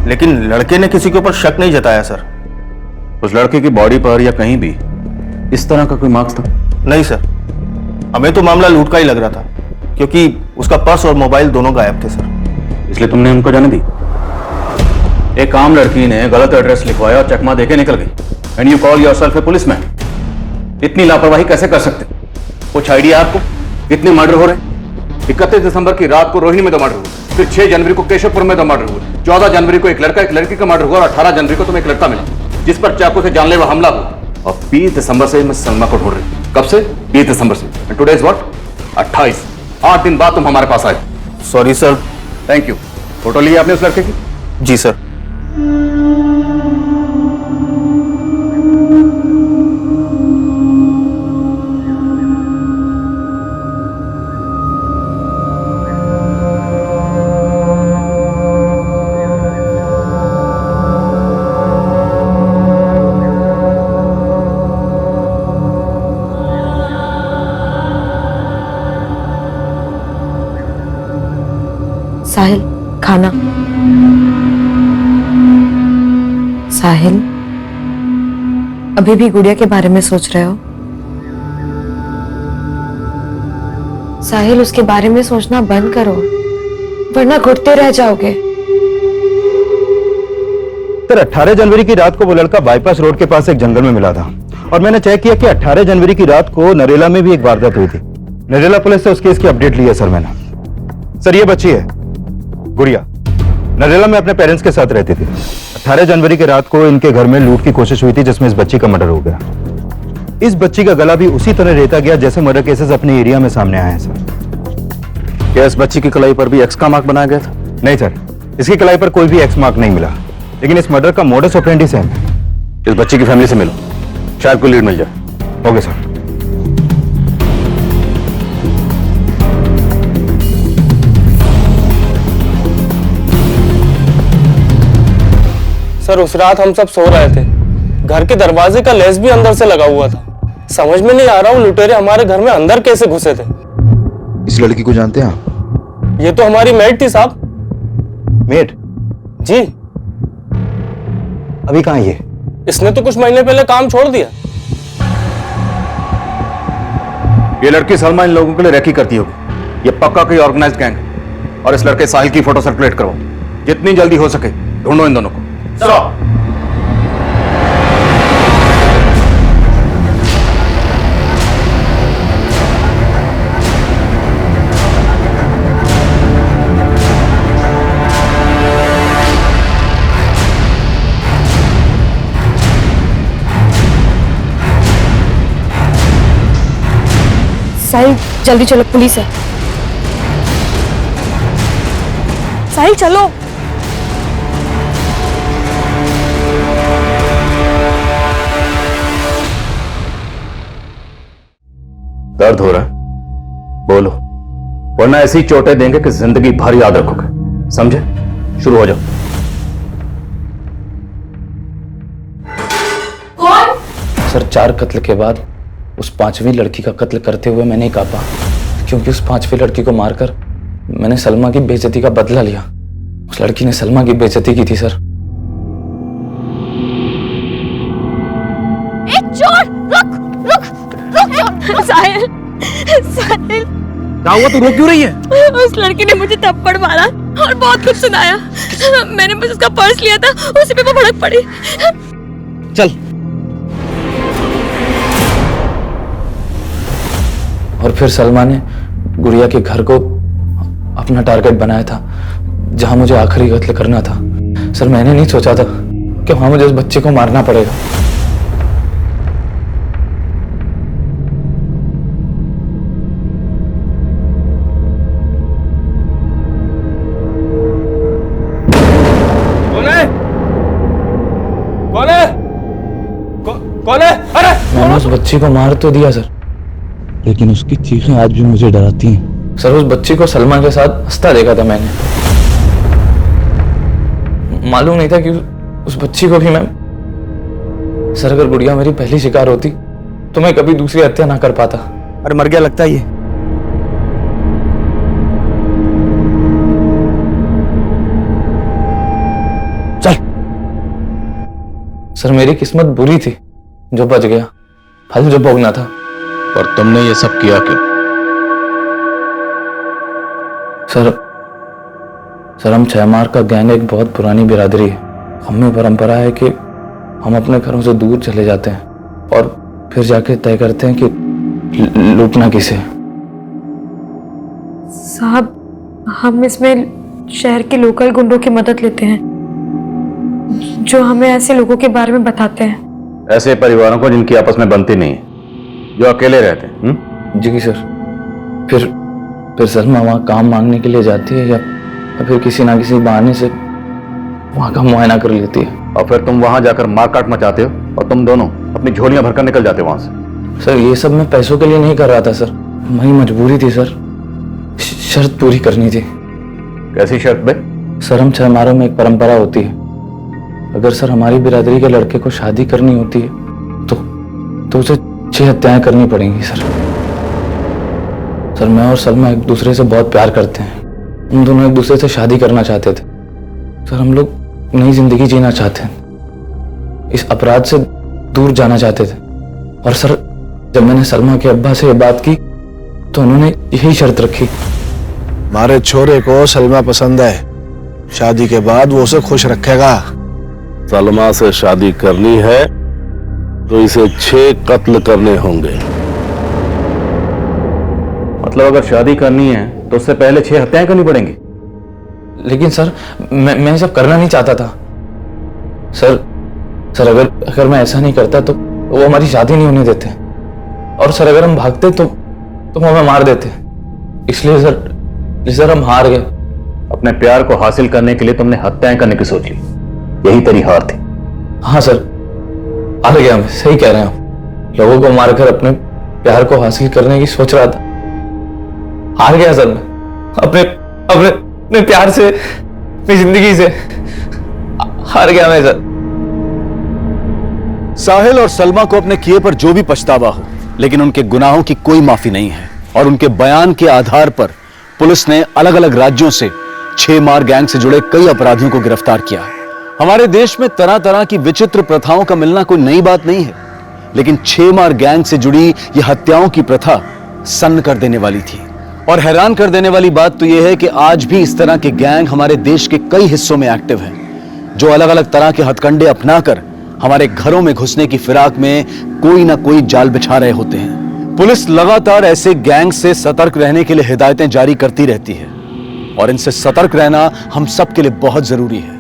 लेकिन लड़के ने किसी के ऊपर शक नहीं जताया सर। उस लड़के की बॉडी पर या कहीं भी इस तरह का कोई मार्क्स था? नहीं सर, हमें तो मामला लूट का ही लग रहा था क्योंकि उसका पर्स और मोबाइल दोनों गायब थे सर। इसलिए तुमने उनको जाने दी? एक आम लड़की ने गलत एड्रेस लिखवाया और चकमा देके निकल गई and you call yourself A policeman. इतनी लापरवाही कैसे कर सकते? कुछ आइडिया आपको? इतने मर्डर हो रहे हैं। 31 दिसंबर की रात को रोहिणी में 2 मर्डर हुए, फिर 6 जनवरी को केशवपुर में 2 मर्डर हुए, 14 जनवरी को एक लड़की का मर्डर हुआ और 18 जनवरी को तुम्हें एक लड़का मिला जिस पर चाकू से जानलेवा हमला हुआ। और 20 दिसंबर से मैं सलमा को ढूंढ रही हूँ। कब से? 20 दिसंबर से। Today is what? 28। 8 दिन बाद तुम हमारे पास आए। Sorry sir. Thank you. Photo ली आपने उस लड़के की? जी सर। साहिल, खाना। साहिल, अभी भी गुड़िया के बारे में सोच रहे हो? साहिल, उसके बारे में सोचना बंद करो वरना घुटते रह जाओगे। सर, 18 जनवरी की रात को वो लड़का बाईपास रोड के पास एक जंगल में मिला था और मैंने चेक किया कि 18 जनवरी की रात को नरेला में भी एक वारदात हुई थी। नरेला पुलिस से उस केस की अपडेट ली है सर मैंने। सर, ये बच्ची है गुड़िया, नरेला में अपने पेरेंट्स के साथ रहती थी। 18 जनवरी की रात को इनके घर में लूट की कोशिश हुई थी जिसमें इस बच्ची का मर्डर हो गया। इस बच्ची का गला भी उसी तरह रेता गया जैसे मर्डर केसेस अपने एरिया में सामने आए हैं सर। क्या इस बच्ची की कलाई पर भी एक्स का मार्क बनाया गया था? नहीं सर, इसकी कलाई पर कोई भी एक्स मार्क नहीं मिला, लेकिन इस मर्डर का मोडस ऑपरेंडी सेम है। इस बच्ची की फैमिली से मिलो, शायद कोई लीड मिल जाए। Okay sir. सर, उस रात हम सब सो रहे थे। घर के दरवाजे का लेस भी अंदर से लगा हुआ था। समझ में नहीं आ रहा वो लुटेरे हमारे घर में अंदर कैसे घुसे थे। इस लड़की को जानते हैं आप? ये तो हमारी मेड थी साहब। मेड? जी। अभी कहाँ है ये? इसने तो कुछ महीने पहले काम छोड़ दिया। ये लड़की सलमा इन लोगों के लिए रेकी करती होगी। ये पक्का कोई ऑर्गेनाइज्ड गैंग है। और इस लड़के साहिल की फोटो सर्कुलेट करो, जितनी जल्दी हो सके ढूंढो इन दोनों को। साहिल जल्दी चलो, पुलिस है। साहिल चलो। दर्द हो रहा है? बोलो, वरना ऐसी चोटें देंगे कि जिंदगी भर याद रखोगे। समझे? शुरू हो जाओ। कौन? सर 4 कत्ल के बाद उस 5वीं लड़की का कत्ल करते हुए मैं नहीं कांपा, क्योंकि उस 5वीं लड़की को मारकर मैंने सलमा की बेइज्जती का बदला लिया। उस लड़की ने सलमा की बेइज्जती की थी सर। एक चोर! रुक चोर! साहिल, साहिल क्या हुआ? तू रो क्यों रही है? उस लड़की ने मुझे थप्पड़ मारा और बहुत कुछ सुनाया। मैंने बस उसका पर्स लिया था, उसी पे वो भड़क पड़ी। चल। और फिर सलमा ने गुड़िया के घर को अपना टारगेट बनाया था, जहां मुझे आखिरी कत्ल करना था। सर मैंने नहीं सोचा था कि वहां मुझे उस बच्चे को मारना पड़ेगा। कौन है? अरे मैंने उस बच्ची को मार तो दिया सर, लेकिन उसकी चीखें आज भी मुझे डराती हैं। सर उस बच्ची को सलमा के साथ हंसता देखा था मैंने। मालूम नहीं था कि उस बच्ची को भी मैं... सर अगर गुड़िया मेरी पहली शिकार होती तो मैं कभी दूसरी हत्या ना कर पाता। अरे मर गया लगता है ये। चल। सर मेरी किस्मत बुरी थी जो बच गया, फल जो भोगना था। और तुमने ये सब किया क्यों? सर हम 6 मार का गैंग एक बहुत पुरानी बिरादरी है। हमें परंपरा है कि हम अपने घरों से दूर चले जाते हैं और फिर जाके तय करते हैं कि लूटना किसे। साहब हम इसमें शहर के लोकल गुंडों की मदद लेते हैं, जो हमें ऐसे लोगों के बारे में बताते हैं। ऐसे परिवारों को जिनकी आपस में बनती नहीं है, जो अकेले रहते हैं। जी सर। फिर सलमा वहाँ काम मांगने के लिए जाती है या फिर किसी ना किसी बहाने से वहाँ का मुआयना कर लेती है, और फिर तुम वहां जाकर मारकाट मचाते हो और तुम दोनों अपनी झोलियां भरकर निकल जाते हो वहां से। सर ये सब मैं पैसों के लिए नहीं कर रहा था सर, मेरी मजबूरी थी सर, शर्त पूरी करनी थी। कैसी शर्त बे? सर हम 6 मारों में एक परंपरा होती है, अगर सर हमारी बिरादरी के लड़के को शादी करनी होती है तो उसे 6 हत्याएं करनी पड़ेंगी सर। सर मैं और सलमा एक दूसरे से बहुत प्यार करते हैं, हम दोनों एक दूसरे से शादी करना चाहते थे। सर हम लोग नई जिंदगी जीना चाहते हैं, इस अपराध से दूर जाना चाहते थे। और सर जब मैंने सलमा के अब्बा से ये बात की तो उन्होंने यही शर्त रखी। हमारे छोरे को सलमा पसंद है, शादी के बाद वो उसे खुश रखेगा। सलमा से शादी करनी है तो इसे 6 कत्ल करने होंगे। मतलब अगर शादी करनी है तो उससे पहले 6 हत्याएं करनी पड़ेंगी। लेकिन सर मैं सब करना नहीं चाहता था सर अगर मैं ऐसा नहीं करता तो वो हमारी शादी नहीं होने देते, और सर अगर हम भागते तो वो हमें मार देते। इसलिए सर हम हार गए। अपने प्यार को हासिल करने के लिए तुमने हत्याएं करने की सोच ली, यही तेरी हार थी। हाँ सर हार गया मैं, सही कह रहे हैं आप। लोगों को मारकर अपने प्यार को हासिल करने की सोच रहा था, हार गया सर मैं। अपने प्यार से, अपनी जिंदगी से हार गया मैं सर। साहिल और सलमा को अपने किए पर जो भी पछतावा हो, लेकिन उनके गुनाहों की कोई माफी नहीं है। और उनके बयान के आधार पर पुलिस ने अलग अलग राज्यों से 6 मार गैंग से जुड़े कई अपराधियों को गिरफ्तार किया है। हमारे देश में तरह तरह की विचित्र प्रथाओं का मिलना कोई नई बात नहीं है, लेकिन 6 मार गैंग से जुड़ी यह हत्याओं की प्रथा सन्न कर देने वाली थी। और हैरान कर देने वाली बात तो यह है कि आज भी इस तरह के गैंग हमारे देश के कई हिस्सों में एक्टिव हैं, जो अलग अलग तरह के हथकंडे अपनाकर हमारे घरों में घुसने की फिराक में कोई ना कोई जाल बिछा रहे होते हैं। पुलिस लगातार ऐसे गैंग से सतर्क रहने के लिए हिदायतें जारी करती रहती है और इनसे सतर्क रहना हम सब के लिए बहुत जरूरी है।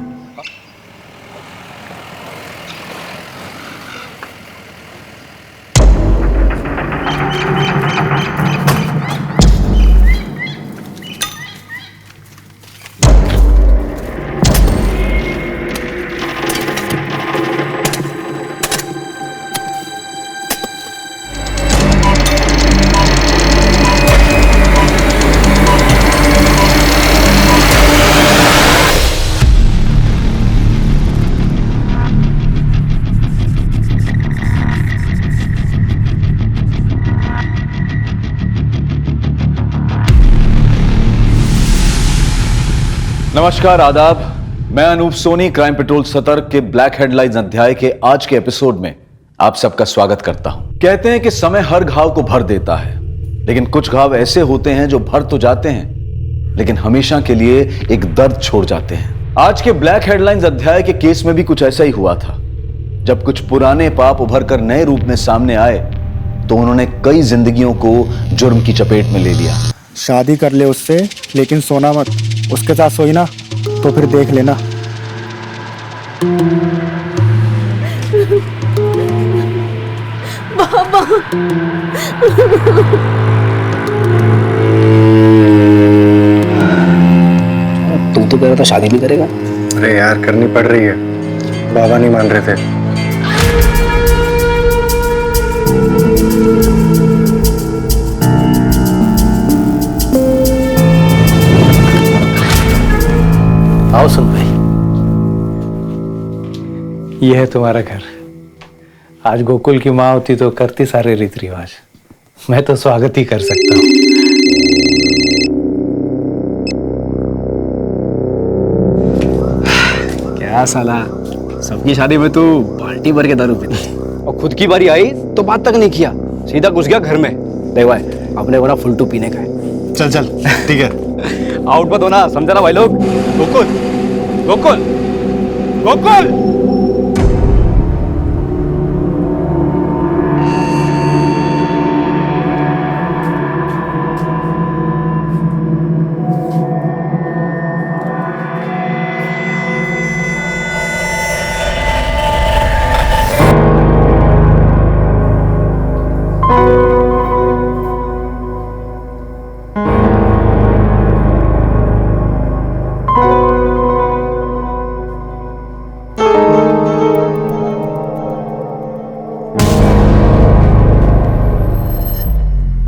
नमस्कार, आदाब। मैं अनूप सोनी क्राइम पेट्रोल सतर्क के ब्लैक हेडलाइंस अध्याय के आज के एपिसोड में आप सबका स्वागत करता हूं। कहते हैं कि समय हर घाव को भर देता है, लेकिन कुछ घाव ऐसे होते हैं जो भर तो जाते हैं लेकिन हमेशा के लिए एक दर्द छोड़ जाते हैं। आज के ब्लैक हेडलाइंस अध्याय के केस में भी कुछ ऐसा ही हुआ था। जब कुछ पुराने पाप उभर कर नए रूप में सामने आए तो उन्होंने कई जिंदगियों को जुर्म की चपेट में ले लिया। शादी कर ले उससे, लेकिन सोना मत। उसके साथ सोई ना तो फिर देख लेना। बाबा तुम तो कह रहा था शादी भी करेगा। अरे यार, करनी पड़ रही है, बाबा नहीं मान रहे थे। आओ सुन भाई, ये है तुम्हारा घर। आज गोकुल की माँ होती तो करती सारे रीति रिवाज। मैं तो स्वागत ही कर सकता हूँ। क्या साला, सबकी शादी में तू बाल्टी भर के दारू पीती और खुद की बारी आई तो बात तक नहीं किया, सीधा घुस गया घर में। देख भाई, अपने को ना फुलटू पीने का है। चल चल ठीक है। आउट मत होना, समझा ना भाई लोग। गोकुल, गोकुल, गोकुल।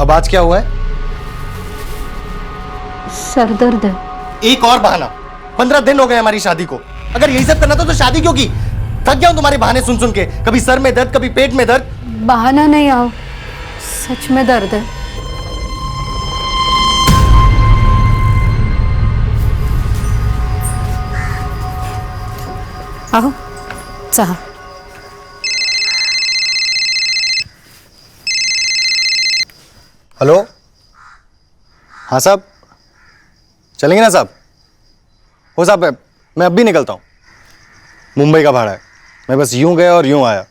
अब आज क्या हुआ है? सर दर्द है। एक और बहाना। 15 दिन हो गए हमारी शादी को। अगर यही सब करना था तो शादी क्यों की? थक गया हूं तुम्हारे बहाने सुन सुन के। कभी सर में दर्द, कभी पेट में दर्द। बहाना नहीं, आओ, सच में दर्द है। आओ चाह। हेलो, हाँ साहब, चलेंगे ना साहब? हो साहब, मैं अब भी निकलता हूँ। मुंबई का भाड़ा है, मैं बस यूं गया और यूं आया।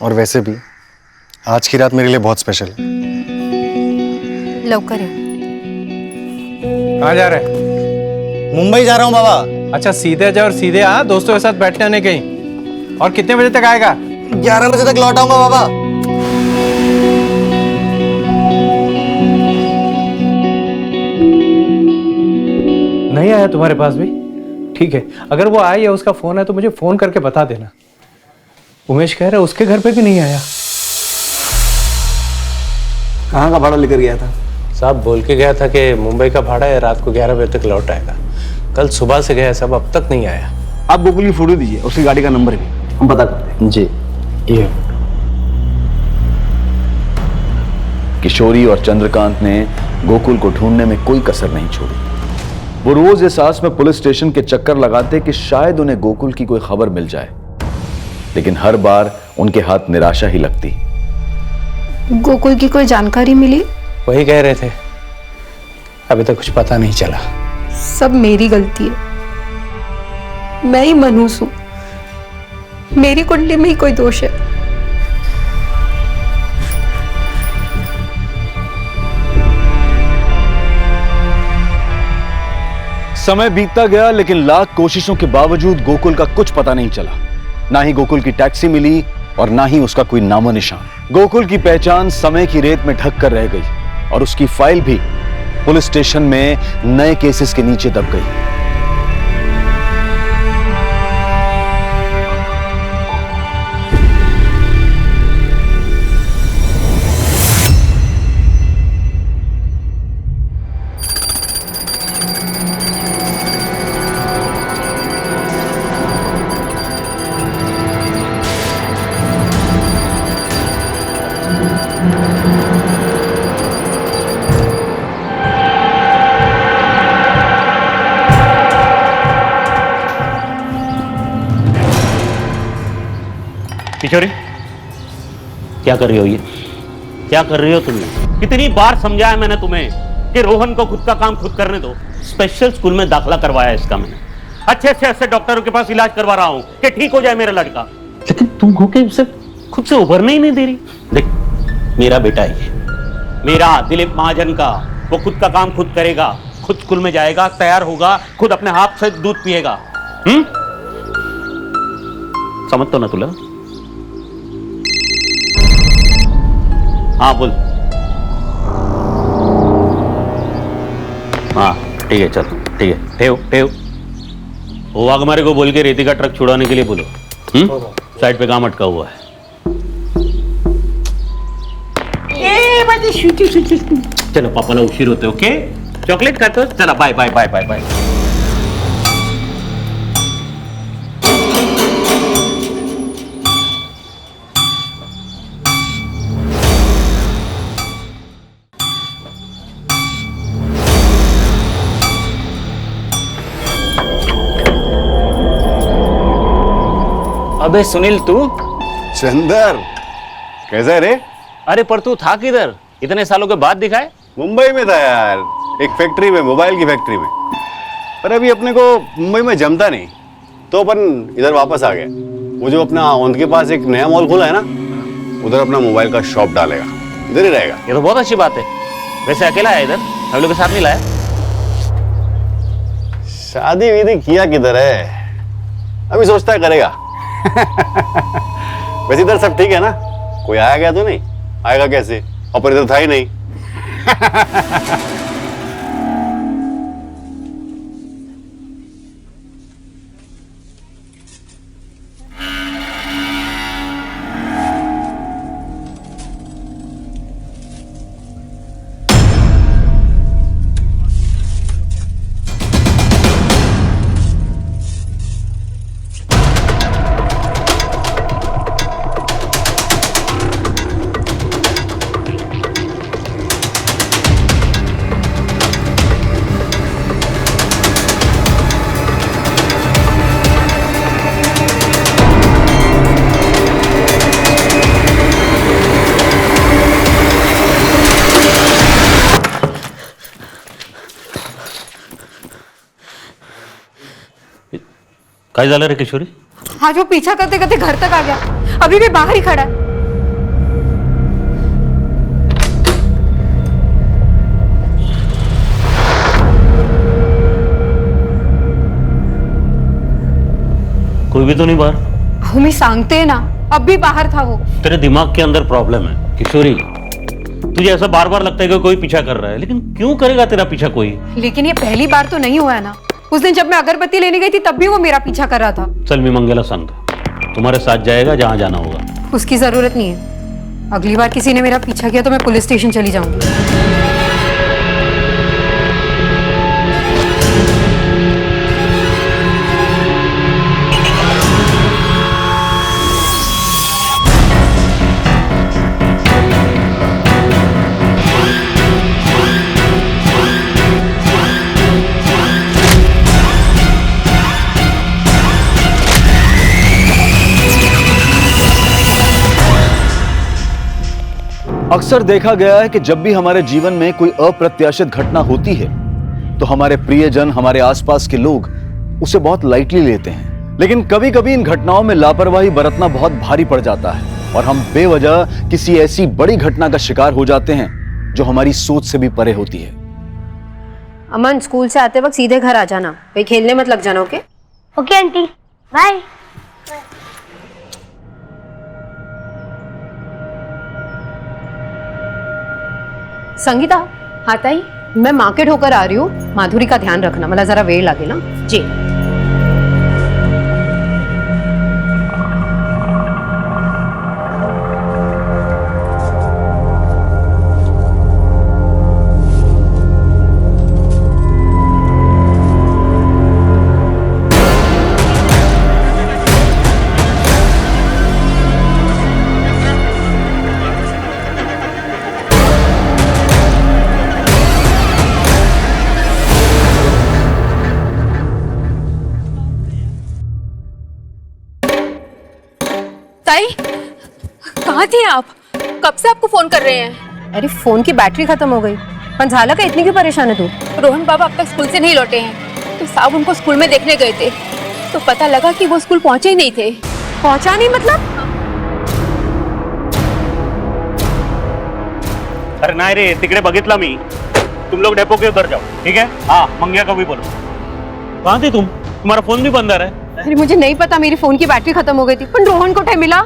और वैसे भी आज की रात मेरे लिए बहुत स्पेशल है। लवकर है। कहाँ जा रहे हैं? मुंबई जा रहा हूँ बाबा। अच्छा, सीधे जा और सीधे आ, दोस्तों के साथ बैठने आने कहीं। और कितने बजे तक आएगा? 11 बजे तक लौट आऊंगा बाबा। नहीं आया तुम्हारे पास भी? ठीक है, अगर वो आया या उसका फोन है तो मुझे फोन करके बता देना। उमेश कह रहा है उसके घर पे भी नहीं आया। कहाँ का भाड़ा लेकर गया था? साहब बोल के गया था कि मुंबई का भाड़ा है, रात को 11 बजे तक लौट आएगा। कल सुबह से गया सब, अब तक नहीं आया। आप गोकुल की फोटो दीजिए, उसकी गाड़ी का नंबर भी हम पता करते हैं। जी। ये किशोरी और चंद्रकांत ने गोकुल को ढूंढने में कोई कसर नहीं छोड़ी। वो रोज इस आस में पुलिस स्टेशन के चक्कर लगाते कि शायद उन्हें गोकुल की कोई खबर मिल जाए, लेकिन हर बार उनके हाथ निराशा ही लगती। गोकुल की कोई जानकारी मिली? वही कह रहे थे, अभी तक कुछ पता नहीं चला। सब मेरी गलती है, मैं ही मनहूस हूं, मेरी कुंडली में ही कोई दोष है। समय बीतता गया, लेकिन लाख कोशिशों के बावजूद गोकुल का कुछ पता नहीं चला। ना ही गोकुल की टैक्सी मिली और ना ही उसका कोई नामो निशान। गोकुल की पहचान समय की रेत में ढक कर रह गई और उसकी फाइल भी पुलिस स्टेशन में नए केसेस के नीचे दब गई। किशोरी, क्या कर रही हो? ये क्या कर रही हो तुम? कितनी बार समझाया मैंने तुम्हें कि रोहन को खुद का काम खुद करने दो। स्पेशल स्कूल में दाखिला करवाया इसका मैंने, अच्छे डॉक्टरों के पास इलाज करवा रहा हूं कि ठीक हो जाए मेरा लड़का, लेकिन तुम हो के उसे खुद से उभरने ही नहीं दे रही। देख, मेरा बेटा है, मेरा दिलीप महाजन का, वो खुद का काम खुद करेगा, खुद स्कूल में जाएगा, तैयार होगा, खुद अपने हाथ से दूध पिएगा। समझ तो ना तुला? हाँ बोल। हाँ ठीक है, चल ठीक है, ठेव वो वाघमारे को बोल के रेती का ट्रक छुड़ाने के लिए बोलो। साइड पे काम अटका हुआ है। चलो पापा लोग उशीर होते, ओके? चॉकलेट खाते हो? चलो bye bye bye bye bye. अबे सुनील, तू? चंदर, कैसा है रे? अरे पर तू था किधर? इतने सालों के बाद दिखाए? मुंबई में था यार, एक फैक्ट्री में, मोबाइल की फैक्ट्री में। पर अभी अपने को मुंबई में जमता नहीं, तो अपन इधर वापस आ गए। वो जो अपना औंध के पास एक नया मॉल खुला है ना, उधर अपना मोबाइल का शॉप डालेगा, इधर ही रहेगा। ये तो बहुत अच्छी बात है। वैसे अकेला है इधर, हम लोग के साथ नहीं लाया? शादी विधि किया किधर है, अभी सोचता है करेगा। वैसे इधर सब ठीक है ना? कोई आया गया तो नहीं? आएगा कैसे, और इधर था ही नहीं। काय झालं रे किशोरी? आज वो पीछा करते करते घर तक आ गया, अभी भी बाहर ही खड़ा है। कोई भी तो नहीं बाहर? हमें सांगते हैं ना, अब भी बाहर था वो। तेरे दिमाग के अंदर प्रॉब्लम है किशोरी। तुझे ऐसा बार बार लगता है कि कोई पीछा कर रहा है, लेकिन क्यों करेगा तेरा पीछा कोई? लेकिन ये पहली बार तो नहीं हुआ है ना। उस दिन जब मैं अगरबत्ती लेने गई थी तब भी वो मेरा पीछा कर रहा था। चल मैं मंगेला सांगता, तुम्हारे साथ जाएगा जहां जाना होगा। उसकी जरूरत नहीं है, अगली बार किसी ने मेरा पीछा किया तो मैं पुलिस स्टेशन चली जाऊंगी। अक्सर देखा गया है कि जब भी हमारे जीवन में कोई अप्रत्याशित घटना होती है तो हमारे प्रियजन, हमारे आसपास के लोग उसे बहुत लाइटली लेते हैं। लेकिन कभी कभी इन घटनाओं में लापरवाही बरतना बहुत भारी पड़ जाता है और हम बेवजह किसी ऐसी बड़ी घटना का शिकार हो जाते हैं जो हमारी सोच से भी परे होती है। अमन, स्कूल से आते वक्त सीधे घर आ जाना, भाई खेलने मत लग जाना। Okay okay aunty, bye. Sangeeta, हाथ आई, मैं मार्केट होकर आ रही हूँ, माधुरी का ध्यान रखना, मतलब जरा वेळ लगे ना जी। ताई, कहाँ थे आप? कब से आपको फोन कर रहे हैं? अरे फोन की बैटरी खत्म हो गई। पर झाला का इतनी क्यों परेशान है तू? रोहन बाबा अब तक स्कूल से नहीं लौटे हैं, तो साहब उनको स्कूल में देखने गए थे, तो पता लगा कि वो स्कूल पहुंचे ही नहीं थे। पहुंचा नहीं मतलब? अरे नाही रे, तिकडे बघितला मी। तुम लोग डेपो के उधर जाओ, ठीक है? हाँ, मंग्या को भी बोलो। कहाँ थे तुम? तुम्हारा फोन भी बंद आ रहा है। अरे मुझे नहीं पता, मेरी फोन की बैटरी खत्म हो गई थी। पर रोहन को टाइम मिला?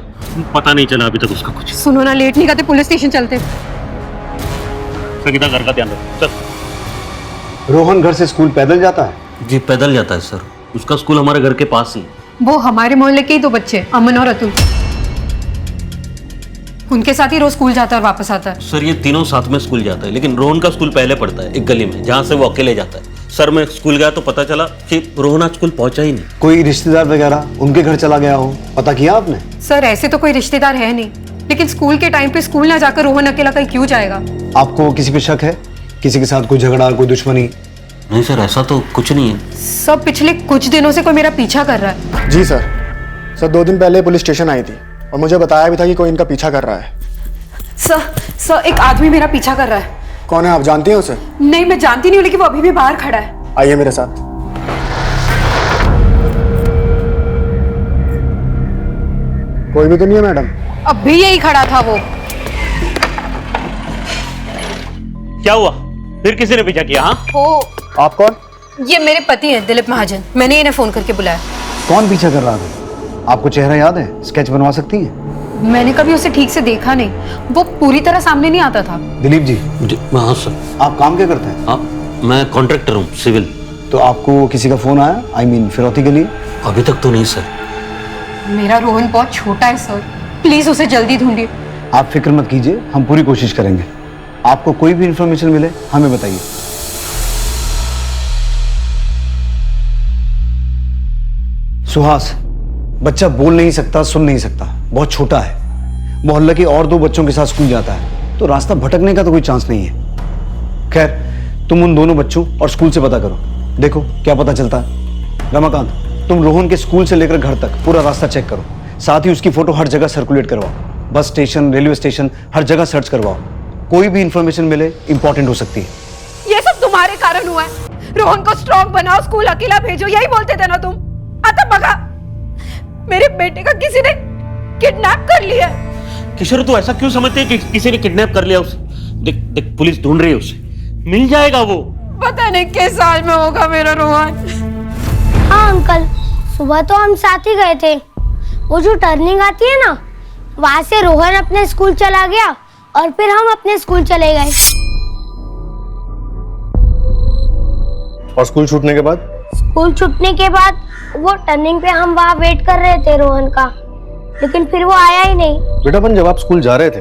पता नहीं चला अभी तक उसका कुछ। सुनो ना, लेट नहीं करते, पुलिस स्टेशन चलते। संगीता, घर का ध्यान रखो, चल। रोहन घर से स्कूल पैदल जाता है? जी पैदल जाता है सर, उसका स्कूल हमारे घर के पास ही। वो हमारे मोहल्ले के ही दो बच्चे, अमन और अतुल, उनके साथ ही रोज स्कूल जाता है और वापस आता है। सर ये तीनों साथ में स्कूल जाता है, लेकिन रोहन का स्कूल पहले पड़ता है एक गली में, जहाँ से वो अकेले जाता है। सर मैं स्कूल गया तो पता चला कि रोहन आज स्कूल पहुंचा ही नहीं। कोई रिश्तेदार वगैरह उनके घर चला गया हो, पता किया आपने? सर ऐसे तो कोई रिश्तेदार है नहीं, लेकिन स्कूल के टाइम पे स्कूल ना जाकर रोहन अकेला कहीं क्यों जाएगा? आपको किसी पे शक है? किसी के साथ कोई झगड़ा, कोई दुश्मनी? नहीं सर, ऐसा तो कुछ नहीं है। सब पिछले कुछ दिनों से कोई मेरा पीछा कर रहा है। जी सर, 2 दिन पहले पुलिस स्टेशन आई थी और मुझे बताया भी था कि कोई इनका पीछा कर रहा है। सर एक आदमी मेरा पीछा कर रहा है। कौन है, आप जानती हैं उसे? नहीं, मैं जानती नहीं हूँ, लेकिन वो अभी भी बाहर खड़ा है। आइए मेरे साथ। कोई भी तो नहीं है मैडम? अब भी यही खड़ा था वो। क्या हुआ? फिर किसी ने पीछा किया? हाँ, वो आप कौन? ये मेरे पति हैं, दिलीप महाजन। मैंने इन्हें फोन करके बुलाया। कौन पीछा कर रहा था? आपको चेहरा याद है? स्केच बनवा सकती हैं? मैंने कभी उसे ठीक से देखा नहीं, वो पूरी तरह सामने नहीं आता था। दिलीप जी। हाँ सर। आप काम क्या करते हैं? मैं कॉन्ट्रैक्टर हूँ, सिविल। तो आपको किसी का फोन आया, I mean, फिरौती के लिए? अभी तक तो नहीं सर। मेरा रोहन बहुत छोटा है सर, प्लीज उसे जल्दी ढूंढिए। आप फिक्र मत कीजिए, हम पूरी कोशिश करेंगे। आपको कोई भी इंफॉर्मेशन मिले हमें बताइए। सुहास, बच्चा बोल नहीं सकता, सुन नहीं सकता, बहुत छोटा है, मोहल्ले के और 2 बच्चों के साथ स्कूल जाता है, तो रास्ता भटकने का तो कोई चांस नहीं है। खैर, तुम उन दोनों बच्चों और स्कूल से पता करो, देखो क्या पता चलता है। रमाकांत, तुम रोहन के स्कूल से लेकर घर तक पूरा रास्ता चेक करो, साथ ही उसकी फोटो हर जगह सर्कुलेट करवाओ, बस स्टेशन, रेलवे स्टेशन, हर जगह सर्च करवाओ। कोई भी इंफॉर्मेशन मिले इंपॉर्टेंट हो सकती है। ये सब तुम्हारे कारण हुआ है। रोहन को स्ट्रॉन्ग बनाओ, स्कूल अकेला भेजो, यही बोलते थे ना तुम। आता बगा, मेरे बेटे का किसी ने किडनैप कर लिया। किशोर, तू ऐसा क्यों समझते है कि किसी ने किडनैप कर लिया उसे? देख देख, पुलिस ढूंढ रही है उसे, मिल जाएगा वो। पता नहीं किस साल में होगा मेरा रोहन। हाँ अंकल, सुबह तो हम साथ ही गए थे। वो जो टर्निंग आती है ना, वहाँ से रोहन अपने स्कूल चला गया और फिर हम अपने स्कूल चले गए। और स्कूल छूटने के बाद? स्कूल छूटने के बाद वो टर्निंग पे हम वहाँ वेट कर रहे थे रोहन का, लेकिन फिर वो आया ही नहीं। बेटा, जब आप स्कूल जा रहे थे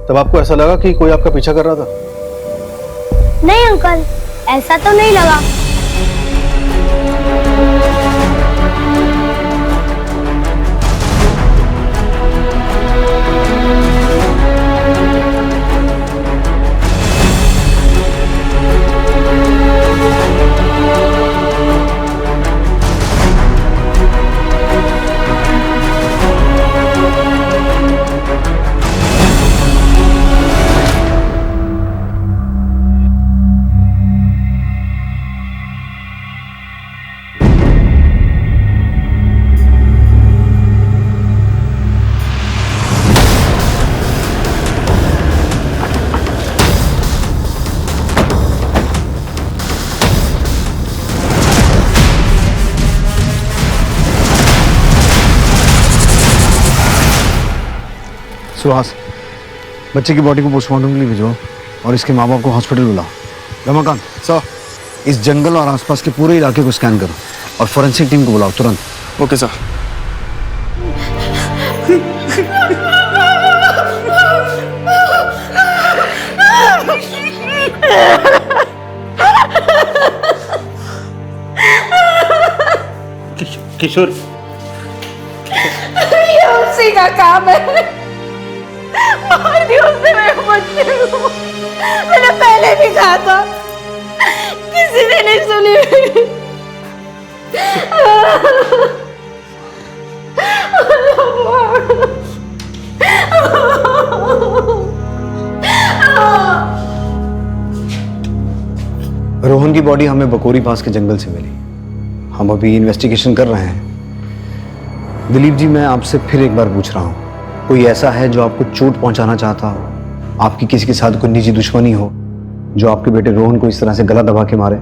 तब आपको ऐसा लगा कि कोई आपका पीछा कर रहा था? नहीं अंकल, ऐसा तो नहीं लगा। सुहास, बच्चे की बॉडी को पोस्टमार्टम के लिए भिजवाओ और इसके माँ बाप को हॉस्पिटल बुलाओ। रमाकांत सर, इस जंगल और आसपास के पूरे इलाके को स्कैन करो और फोरेंसिक टीम को बुलाओ तुरंत। Okay sir. किशोर, ये उसी का काम है। मार दिया उसने मेरे बच्चे को। मैंने पहले भी कहा था, किसी ने नहीं सुनी। रोहन की बॉडी हमें बकोरी पास के जंगल से मिली। हम अभी इन्वेस्टिगेशन कर रहे हैं। दिलीप जी, मैं आपसे फिर एक बार पूछ रहा हूँ, कोई ऐसा है जो आपको चोट पहुंचाना चाहता हो, आपकी किसी के साथ कोई निजी दुश्मनी हो, जो आपके बेटे रोहन को इस तरह से गला दबा के मारे?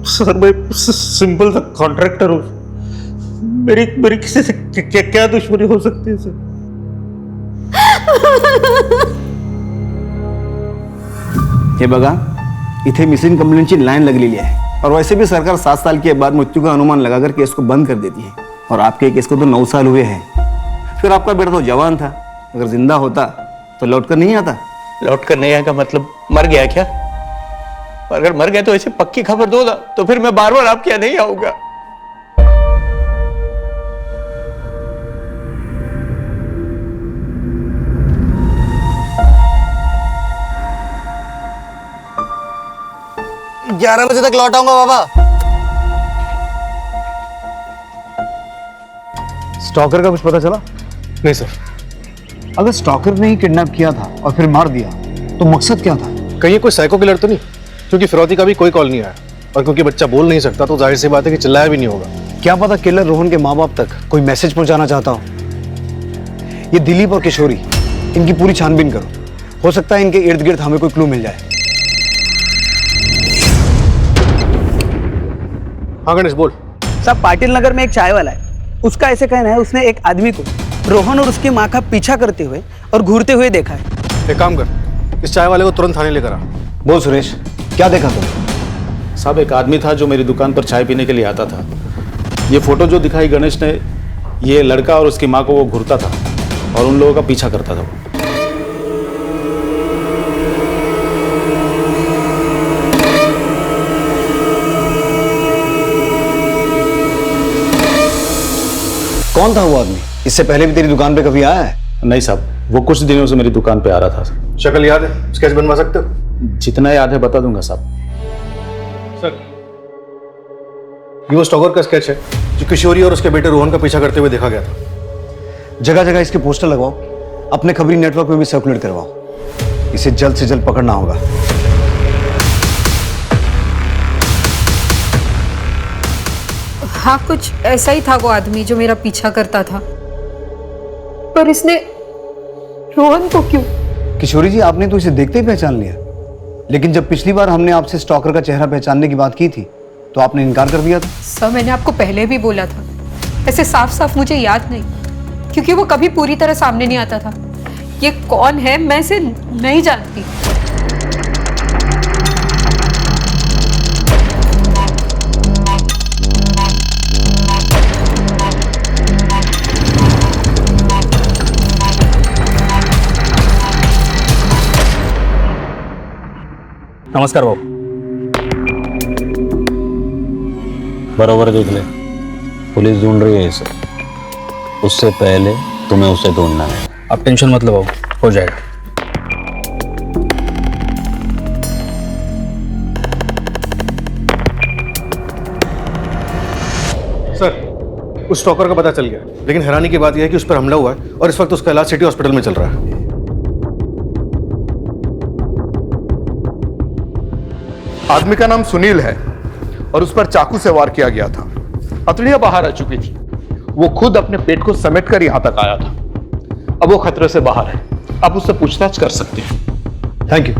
सर, मैं सिंपल सा कॉन्ट्रैक्टर हूँ। मेरी किसी से क्या दुश्मनी हो सकती है सर? हे बघा, इथे मिसिंग कंप्लेंटची लाइन लगलेली आहे और वैसे भी सरकार 7 साल के बाद मृत्यु का अनुमान लगाकर केस को बंद कर देती है और आपके केस को तो 9 साल हुए हैं। फिर आपका बेटा तो जवान था, अगर जिंदा होता तो लौट कर नहीं आता। लौट कर नहीं आएगा मतलब मर गया क्या? अगर मर गया तो ऐसे पक्की खबर दो ना, तो फिर मैं बार बार आपके यहाँ नहीं आऊंगा। ग्यारह बजे तक लौट आऊंगा बाबा। स्टॉकर का कुछ पता चला? नहीं सर। अगर स्टॉकर ने ही किडनैप किया था और फिर मार दिया तो मकसद क्या था? कहीं कोई साइको किलर तो नहीं? क्योंकि फिरौती का भी कोई कॉल नहीं आया और क्योंकि बच्चा बोल नहीं सकता तो जाहिर सी बात है कि चिल्लाया भी नहीं होगा। क्या पता किलर रोहन के माँ बाप तक कोई मैसेज पहुंचाना चाहता हो। ये दिलीप और किशोरी, इनकी पूरी छानबीन करो। हो सकता है इनके इर्द गिर्द हमें कोई क्लू मिल जाए। हाँ गणेश बोल। साहब, पाटिल नगर में एक चाय वाला है, उसका ऐसे कहना है उसने एक आदमी को रोहन और उसकी माँ का पीछा करते हुए और घूरते हुए देखा है। एक काम कर, इस चाय वाले को तुरंत थाने लेकर आ। बोल सुरेश, क्या देखा तुम? साहब, एक आदमी था जो मेरी दुकान पर चाय पीने के लिए आता था। ये फोटो जो दिखाई गणेश ने, ये लड़का और उसकी माँ को वो घूरता था और उन लोगों का पीछा करता था। कौन था वो आदमी? इससे पहले भी तेरी दुकान पे कभी आया है? नहीं साहब, वो कुछ दिनों से मेरी दुकान पे आ रहा था। शक्ल याद है? स्केच बनवा सकते हो? जितना याद है बता दूंगा साहब। सर, ये वो स्टॉकर का स्केच है जो किशोरी और उसके बेटे रोहन का पीछा करते हुए देखा गया था। जगह जगह इसके पोस्टर लगवाओ, अपने खबरी नेटवर्क में भी सर्कुलेट करवाओ। इसे जल्द से जल्द पकड़ना होगा। हाँ, कुछ ऐसा ही था वो आदमी जो मेरा पीछा करता था, पर इसने रोहन को क्यों? किशोरी जी, आपने तो इसे देखते ही पहचान लिया, लेकिन जब पिछली बार हमने आपसे स्टॉकर का चेहरा पहचानने की बात की थी तो आपने इनकार कर दिया था। सर, मैंने आपको पहले भी बोला था, ऐसे साफ साफ मुझे याद नहीं, क्योंकि वो कभी पूरी तरह सामने नहीं आता था। ये कौन है मैं इसे नहीं जानती। नमस्कार भाऊ। बरोबर देख ले, पुलिस ढूंढ रही है इसे। उससे पहले तुम्हें उसे ढूंढना है। आप टेंशन मत लो भाऊ, हो जाएगा। सर, उस स्टॉकर का पता चल गया, लेकिन हैरानी की बात यह है कि उस पर हमला हुआ है और इस वक्त उसका इलाज सिटी हॉस्पिटल में चल रहा है। आदमी का नाम सुनील है और उस पर चाकू से वार किया गया था। हथेलियां बाहर आ चुकी थी। वो खुद अपने पेट को समेटकर यहां तक आया था। अब वो खतरे से बाहर है, आप उससे पूछताछ कर सकते हैं। Thank you.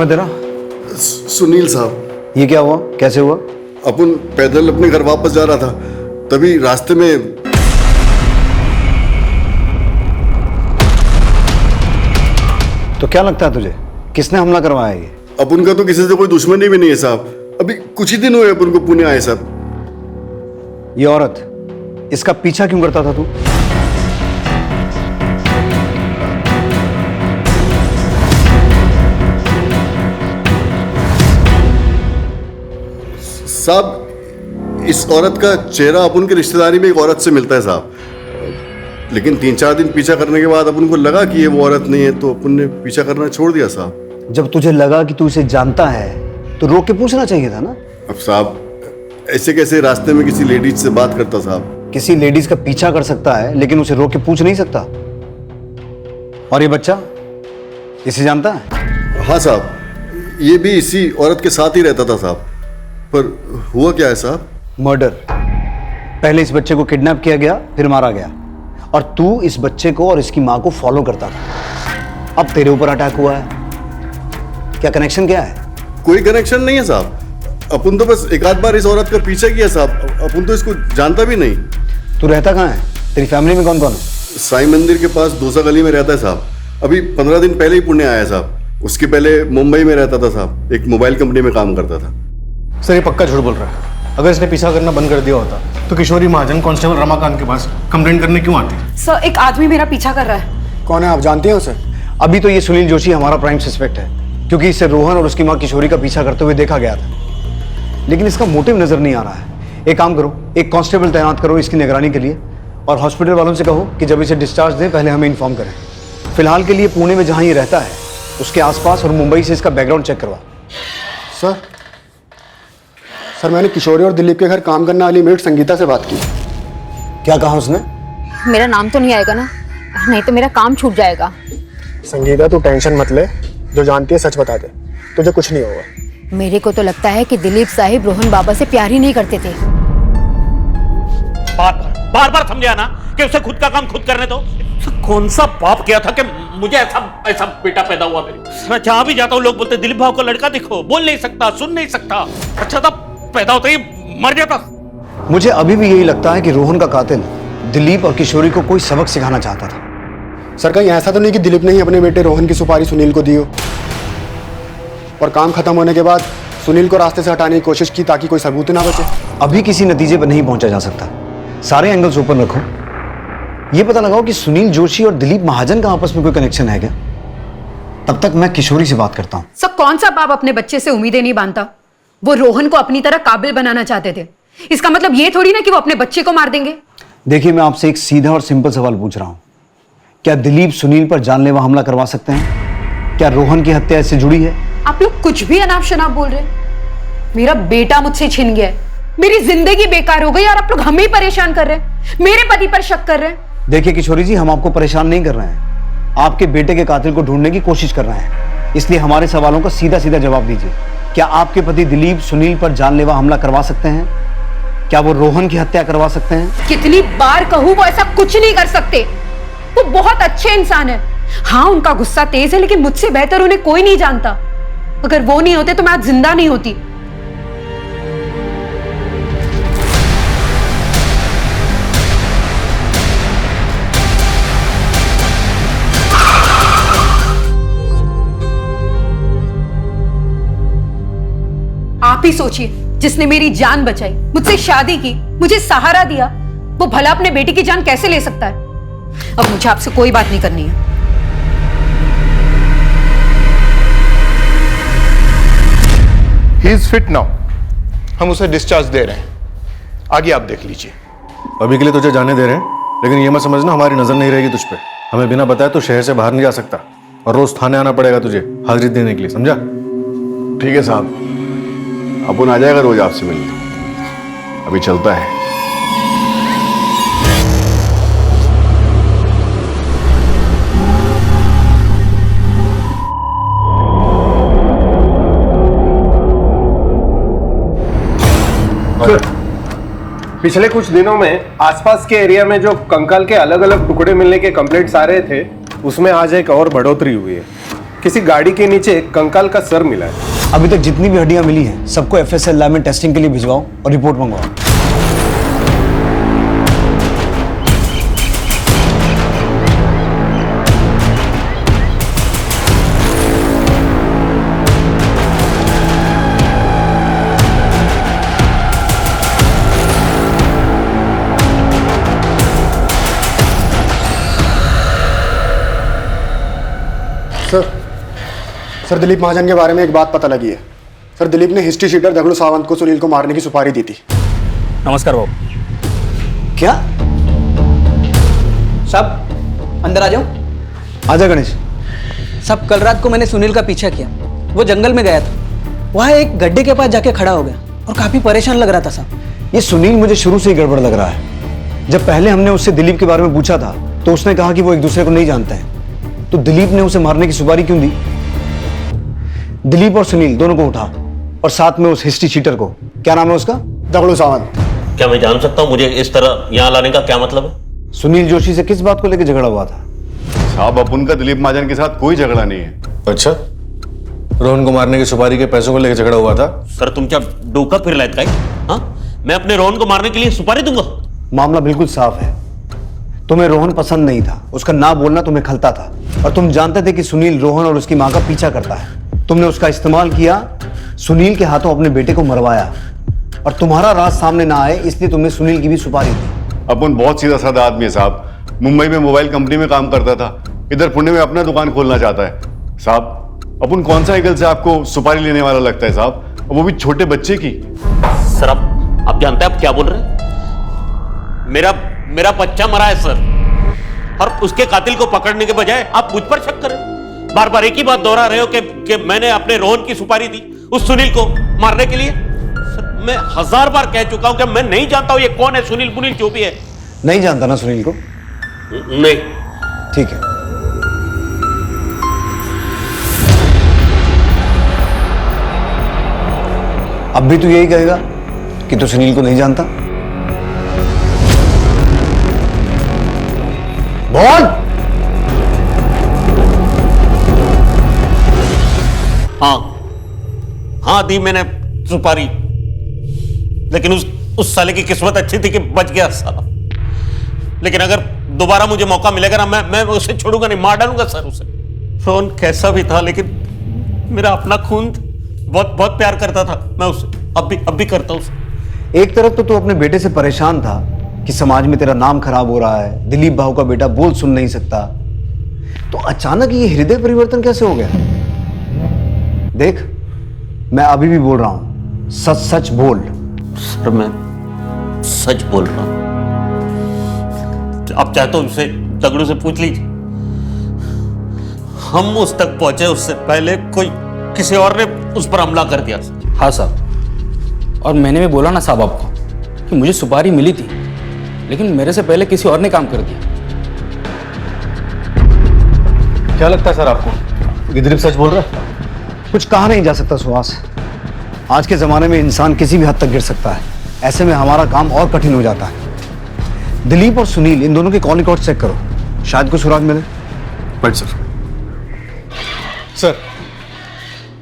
नाम है तेरा? सुनील साहब। ये क्या हुआ, कैसे हुआ? अपन पैदल अपने घर वापस जा रहा था, तभी रास्ते में तो क्या लगता है तुझे, किसने हमला करवाया ये? अपन का तो किसी से कोई दुश्मनी भी नहीं है साहब। अभी कुछ ही दिन हुए अपन को पुणे आए साहब। ये औरत, इसका पीछा क्यों करता था तू? साहब, इस औरत का चेहरा अपन की रिश्तेदारी में एक औरत से मिलता है साहब, लेकिन 3-4 दिन पीछा करने के बाद अपन को लगा कि ये वो औरत नहीं है, तो अपन ने पीछा करना छोड़ दिया साहब। जब तुझे लगा कि तू इसे जानता है तो रोक के पूछना चाहिए था ना। अब साहब ऐसे कैसे रास्ते में किसी लेडीज से बात करता साहब? किसी लेडीज का पीछा कर सकता है लेकिन उसे रोक के पूछ नहीं सकता। और ये बच्चा इसे जानता है? हाँ साहब, ये भी इसी औरत के साथ ही रहता था साहब। पर हुआ क्या है साहब? मर्डर। पहले इस बच्चे को किडनैप किया गया, फिर मारा गया, और तू इस बच्चे को और इसकी मां को फॉलो करता था। अब तेरे ऊपर अटैक हुआ है। क्या कनेक्शन क्या है? कोई कनेक्शन नहीं है साहब। अपन तो बस एक आध बार इस औरत का पीछा किया साहब, अपन तो इसको जानता भी नहीं। तू रहता कहाँ है? तेरी फैमिली में कौन कौन है? साईं मंदिर के पास दूसरा गली में रहता है साहब। अभी 15 दिन पहले ही पुणे आया साहब। उसके पहले मुंबई में रहता था साहब, एक मोबाइल कंपनी में काम करता था। सर ये पक्का झूठ बोल रहा है। अगर इसने पीछा करना बंद कर दिया होता तो किशोरी महाजन कांस्टेबल रमाकांत के पास कंप्लेंट करने क्यों आती? सर, एक आदमी मेरा पीछा कर रहा है। कौन है, आप जानते हैं उसे? अभी तो ये सुनील जोशी हमारा प्राइम सस्पेक्ट है, क्योंकि इसे रोहन और उसकी मां किशोरी का पीछा करते हुए देखा गया था, लेकिन इसका मोटिव नजर नहीं आ रहा है। एक काम करो, एक कांस्टेबल तैनात करो इसकी निगरानी के लिए, और हॉस्पिटल वालों से कहो कि जब इसे डिस्चार्ज दें पहले हमें इन्फॉर्म करें। फिलहाल के लिए पुणे में जहां ये रहता है उसके आसपास और मुंबई से इसका बैकग्राउंड चेक करवा। सर मैंने किशोरी और दिलीप के घर काम करने वाली मेट संगीता से बात की। क्या कहा उसने? मेरा नाम तो नहीं आएगा ना, नहीं तो मेरा काम छूट जाएगा। संगीता तू टेंशन मत ले, जो जानती है सच बता दे, तुझे कुछ नहीं होगा। मेरे को तो लगता है कि दिलीप साहिब रोहन बाबा से प्यार ही नहीं करते थे। बार बार समझा ना कि उसे खुद का काम खुद करने दो। कौन सा पाप किया था कि मुझे ऐसा बेटा पैदा हुआ? मेरे मैं जहां भी जाता हूँ लोग बोलते दिलीप भाव को लड़का दिखो, बोल नहीं सकता, सुन नहीं सकता। अच्छा था पैदा होते ही मर जाता। मुझे अभी भी यही लगता है कि रोहन का कातिल दिलीप और किशोरी को कोई सबक सिखाना चाहता था। सर कहीं ऐसा तो नहीं कि दिलीप ने ही अपने बेटे रोहन की सुपारी सुनील को दी हो, और काम खत्म होने के बाद सुनील को रास्ते से हटाने की कोशिश की ताकि कोई सबूत ना बचे? अभी किसी नतीजे पर नहीं पहुंचा जा सकता, सारे एंगल्स ओपन रखो। ये पता लगाओ कि सुनील जोशी और दिलीप महाजन का आपस में कोई कनेक्शन है क्या। तब तक मैं किशोरी से बात करता हूं। सब कौन सा बाप अपने बच्चे से उम्मीदें नहीं बांधता? वो रोहन को अपनी तरह काबिल बनाना चाहते थे, इसका मतलब ये थोड़ी ना कि वो अपने बच्चे को मार देंगे। देखिए, मैं आपसे एक सीधा और सिंपल सवाल पूछ रहा हूं, क्या दिलीप सुनील पर जानलेवा हमला करवा सकते हैं? क्या रोहन की हत्या इससे जुड़ी है? आप लोग कुछ भी अनाप शनाप बोल रहे हैं। मेरा बेटा मुझसे छिन गया है, मेरी जिंदगी बेकार हो गई और आप लोग हमें ही परेशान कर रहे हैं, मेरे पति पर शक कर रहे हैं। देखिए किशोरी जी, हम आपको परेशान नहीं कर रहे हैं, आपके बेटे के कातिल को ढूंढने की कोशिश कर रहे हैं, इसलिए हमारे सवालों का सीधा सीधा जवाब दीजिए। क्या आपके पति दिलीप सुनील पर जानलेवा हमला करवा सकते हैं? क्या वो रोहन की हत्या करवा सकते हैं? कितनी बार कहूं, वो ऐसा कुछ नहीं कर सकते। वो बहुत अच्छे इंसान है। हाँ, उनका गुस्सा तेज है, लेकिन मुझसे बेहतर उन्हें कोई नहीं जानता। अगर वो नहीं होते तो मैं आज जिंदा नहीं होती। आप ही सोचिए, जिसने मेरी जान बचाई, मुझसे शादी की, मुझे सहारा दिया, वो भला अपने बेटी की जान कैसे ले सकता है? अब मुझे आपसे कोई बात नहीं करनी है। ही इज फिट नाउ, हम उसे डिस्चार्ज दे रहे हैं, आगे आप देख लीजिए। अभी के लिए तुझे जाने दे रहे हैं, लेकिन ये मत समझना हमारी नजर नहीं रहेगी तुझ पे। हमें बिना बताए तो शहर से बाहर नहीं जा सकता, और रोज थाने आना पड़ेगा तुझे हाजिरी देने के लिए, समझा? ठीक है साहब, अपन आ जाएगा रोज आपसे मिलने। अभी चलता है। पिछले कुछ दिनों में आसपास के एरिया में जो कंकाल के अलग अलग टुकड़े मिलने के कंप्लेंट्स आ रहे थे, उसमें आज एक और बढ़ोतरी हुई है। किसी गाड़ी के नीचे कंकाल का सर मिला है। अभी तक जितनी भी हड्डियां मिली हैं सबको एफएसएल लैब में टेस्टिंग के लिए भिजवाओ और रिपोर्ट मंगवाओ। सर दिलीप महाजन के बारे में एक बात पता लगी है। सर दिलीप ने हिस्ट्री शीटर दगड़ू सावंत को सुनील को मारने की सुपारी दी थी। नमस्कार बाबू। क्या सब अंदर आ जाओ। आजा गणेश। सब कल रात को मैंने सुनील का पीछा किया, वो जंगल में गया था, वहां एक गड्ढे के पास जाके खड़ा हो गया और काफी परेशान लग रहा था साहब। ये सुनील मुझे शुरू से ही गड़बड़ लग रहा है। जब पहले हमने उससे दिलीप के बारे में पूछा था तो उसने कहा कि वो एक दूसरे को नहीं जानते हैं, तो दिलीप ने उसे मारने की सुपारी क्यों दी? दिलीप और सुनील दोनों को उठा और साथ में उस हिस्ट्री चीटर को, क्या नाम है उसका? दगड़ू सावंत। क्या मैं जान सकता हूं मुझे इस तरह यहां लाने का क्या मतलब है? सुनील जोशी से किस बात को लेकर झगड़ा हुआ था? साहब अब उनका दिलीप महाजन के साथ कोई झगड़ा नहीं है। अच्छा, रोहन को मारने की सुपारी के पैसों को लेकर झगड़ा हुआ था? सर तुम क्या डोका फिर लायत का? हाँ, मैं अपने रोहन को मारने के लिए सुपारी दूंगा? मामला बिल्कुल साफ है। तुम्हें रोहन पसंद नहीं था, उसका ना बोलना तुम्हें खलता था और तुम जानते थे कि सुनील रोहन और उसकी मां का पीछा करता है। तुमने उसका इस्तेमाल किया, सुनील के हाथों अपने बेटे को मरवाया और तुम्हारा राज सामने ना आए इसलिए तुमने सुनील की भी सुपारी दी। अपन बहुत सीधा साधा आदमी है साहब। मुंबई में मोबाइल कंपनी में काम करता था, इधर पुणे में अपना दुकान खोलना चाहता है। साहब अपन कौन सा एंगल से आपको सुपारी लेने वाला लगता है साहब, और वो भी छोटे बच्चे की? सर आप जानते हैं आप क्या बोल रहे हैं? मेरा बच्चा मरा है सर, और उसके कातिल को पकड़ने के बजाय आप मुझ पर शक करें। बार बार एक ही बात दोहरा रहे हो कि मैंने अपने रोहन की सुपारी दी उस सुनील को मारने के लिए। सर मैं 1000 बार कह चुका हूं कि मैं नहीं जानता हूं ये कौन है, सुनील पुनील जो भी है। नहीं जानता ना सुनील को? नहीं। ठीक है, अब भी तू यही कहेगा कि तू सुनील को नहीं जानता? बोल। हाँ दी मैंने सुपारी, लेकिन उस साले की किस्मत अच्छी थी कि बच गया साला। लेकिन अगर दोबारा मुझे मौका मिलेगा ना, मैं उसे छोड़ूंगा नहीं, मार डालूंगा सर उसे। रोहन कैसा भी था लेकिन मेरा अपना खून, बहुत बहुत प्यार करता था मैं उसे, अब भी करता हूं उसे। एक तरफ तो तू अपने बेटे से परेशान था कि समाज में तेरा नाम खराब हो रहा है, दिलीप भाऊ का बेटा बोल सुन नहीं सकता, तो अचानक ये हृदय परिवर्तन कैसे हो गया? देख मैं अभी भी बोल रहा हूं, सच सच बोल। सर मैं सच बोल रहा हूं, आप चाहे तो उसे दगड़ू से पूछ लीजिए। हम उस तक पहुंचे उससे पहले कोई किसी और ने उस पर हमला कर दिया। हाँ साहब, और मैंने भी बोला ना साहब आपको कि मुझे सुपारी मिली थी, लेकिन मेरे से पहले किसी और ने काम कर दिया। क्या लगता है सर आपको कि दिलीप सच बोल रहा है? कुछ कहा नहीं जा सकता सुहास। आज के जमाने में इंसान किसी भी हद तक गिर सकता है, ऐसे में हमारा काम और कठिन हो जाता है। दिलीप और सुनील इन दोनों के कॉल रिकॉर्ड चेक करो, शायद कुछ सुराग मिले। बट सर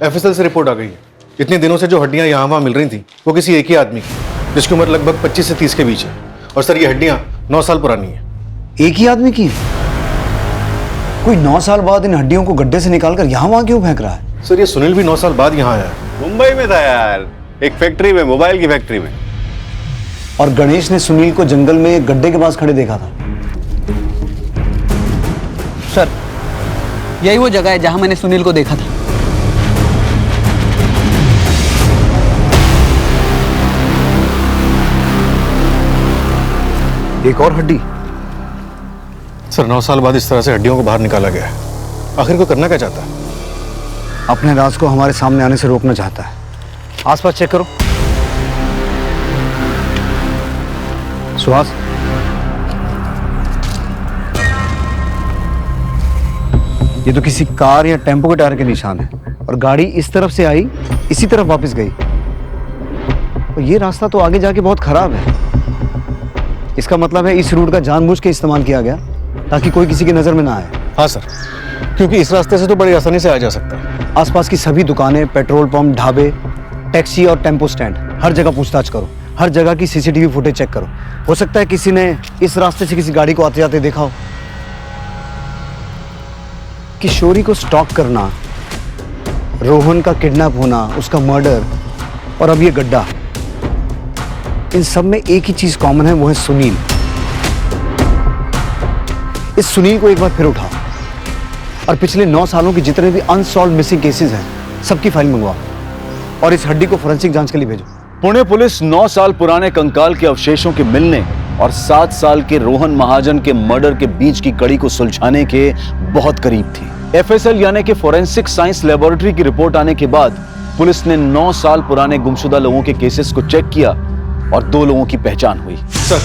एफएसएल से रिपोर्ट आ गई है। इतने दिनों से जो हड्डियां यहाँ वहाँ मिल रही थी वो किसी एक ही आदमी की, जिसकी उम्र लगभग 25 से 30 के बीच है। और सर ये हड्डियां 9 साल पुरानी है। एक ही आदमी की? कोई 9 साल बाद इन हड्डियों को गड्ढे से निकालकर यहाँ वहाँ क्यों फेंक रहा है? सर ये सुनील भी 9 साल बाद यहाँ आया है। मुंबई में था यार, एक फैक्ट्री में, मोबाइल की फैक्ट्री में। और गणेश ने सुनील को जंगल में एक गड्ढे के पास खड़े देखा था। सर यही वो जगह है जहां मैंने सुनील को देखा था। एक और हड्डी? सर 9 साल बाद इस तरह से हड्डियों को बाहर निकाला गया है। आखिर को करना क्या चाहता है? अपने राज को हमारे सामने आने से रोकना चाहता है। आसपास चेक करो। सुहास, ये तो किसी कार या टेम्पो के टायर के निशान है, और गाड़ी इस तरफ से आई, इसी तरफ वापस गई। और ये रास्ता तो आगे जाके बहुत खराब है। इसका मतलब है इस रूट का जानबूझ के इस्तेमाल किया गया ताकि कोई किसी की नजर में ना आए। हाँ सर, क्योंकि इस रास्ते से तो बड़ी आसानी से आ जा सकता है। आसपास की सभी दुकानें, पेट्रोल पंप, ढाबे, टैक्सी और टेम्पो स्टैंड, हर जगह पूछताछ करो। हर जगह की सीसीटीवी फुटेज चेक करो। हो सकता है किसी ने इस रास्ते से किसी गाड़ी को आते जाते देखा हो। किशोरी को स्टॉक करना, रोहन का किडनैप होना, उसका मर्डर और अब ये गड्ढा, इन सब में एक ही चीज कॉमन है, वो है सुनील। इस सुनील को एक बार फिर उठाओ और पिछले 9 सालों के जितने भी अनसॉल्व मिसिंग केसेस हैं, सबकी फाइल मंगवाओ और इस हड्डी को फोरेंसिक जांच के लिए भेजो। पुणे पुलिस 9 साल पुराने कंकाल के अवशेषों के मिलने और 7 साल के रोहन महाजन के मर्डर के बीच की कड़ी को सुलझाने के बहुत करीब थी। एफएसएल यानी कि फोरेंसिक साइंस लेबोरेटरी की रिपोर्ट आने के बाद पुलिस ने 9 साल पुराने गुमशुदा लोगों के केसेस को चेक किया और 2 लोगों की पहचान हुई। सर,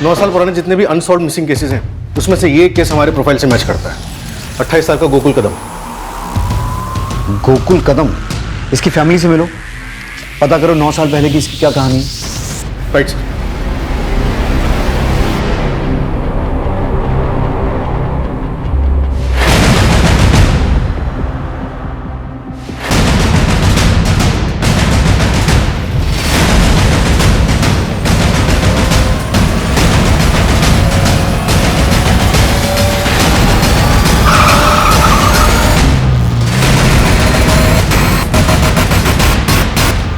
9 साल पुराने जितने भी अनसॉल्व मिसिंग केसेस हैं, उसमें से ये केस हमारे प्रोफाइल से मैच करता है। 28 साल का गोकुल कदम। गोकुल कदम, इसकी फैमिली से मिलो, पता करो 9 साल पहले की इसकी क्या कहानी है। Right sir.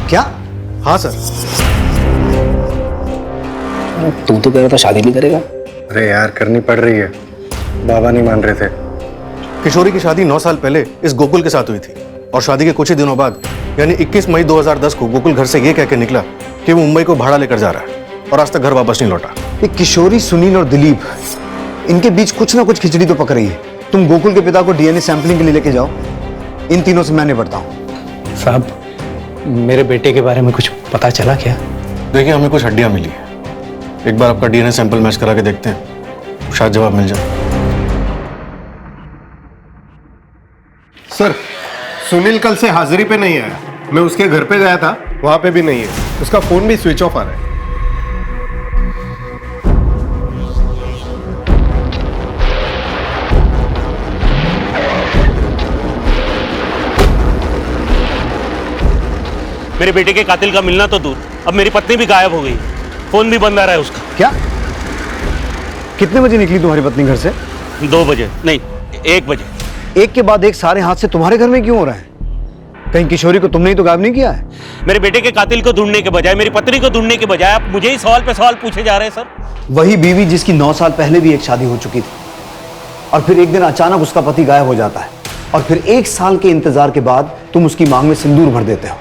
क्या? हाँ सर। तुम तो कह रहा था शादी नहीं करेगा। अरे यार, करनी पड़ रही है, बाबा नहीं मान रहे थे। किशोरी की शादी 9 साल पहले इस गोकुल के साथ हुई थी और शादी के कुछ ही दिनों बाद यानी 21 मई 2010 को गोकुल घर से ये कह के निकला कि वो मुंबई को भाड़ा लेकर जा रहा है और आज तक घर वापस नहीं लौटा। ये किशोरी, सुनील और दिलीप, इनके बीच कुछ ना कुछ खिचड़ी तो पक रही है। तुम गोकुल के पिता को डीएनए सैंपलिंग के लिए लेके जाओ, इन तीनों से मैं निपटता हूँ। साहब, मेरे बेटे के बारे में कुछ पता चला क्या? देखिए, हमें कुछ हड्डियां मिली है, एक बार आपका डीएनए सैंपल मैच करा के देखते हैं, शायद जवाब मिल जाए। सर, सुनील कल से हाजिरी पे नहीं आया। मैं उसके घर पे गया था, वहां पे भी नहीं है। उसका फोन भी स्विच ऑफ आ रहा है। मेरे बेटे के कातिल का मिलना तो दूर, अब मेरी पत्नी भी गायब हो गई, फोन भी बंद आ रहा है उसका। क्या? कितने बजे निकली तुम्हारी पत्नी घर से? 2 बजे नहीं, 1 बजे। एक के बाद एक सारे हादसे तुम्हारे घर में क्यों हो रहे हैं? कहीं किशोरी को तुमने ही तो गायब नहीं किया है? मेरे बेटे के कातिल को ढूंढने के बजाय, मेरी पत्नी को ढूंढने के बजाय आप मुझे ही सवाल पे सवाल पूछे जा रहे हैं सर। वही बीवी जिसकी 9 साल पहले भी एक शादी हो चुकी थी और फिर एक दिन अचानक उसका पति गायब हो जाता है और फिर 1 साल के इंतजार के बाद तुम उसकी मांग में सिंदूर भर देते हो।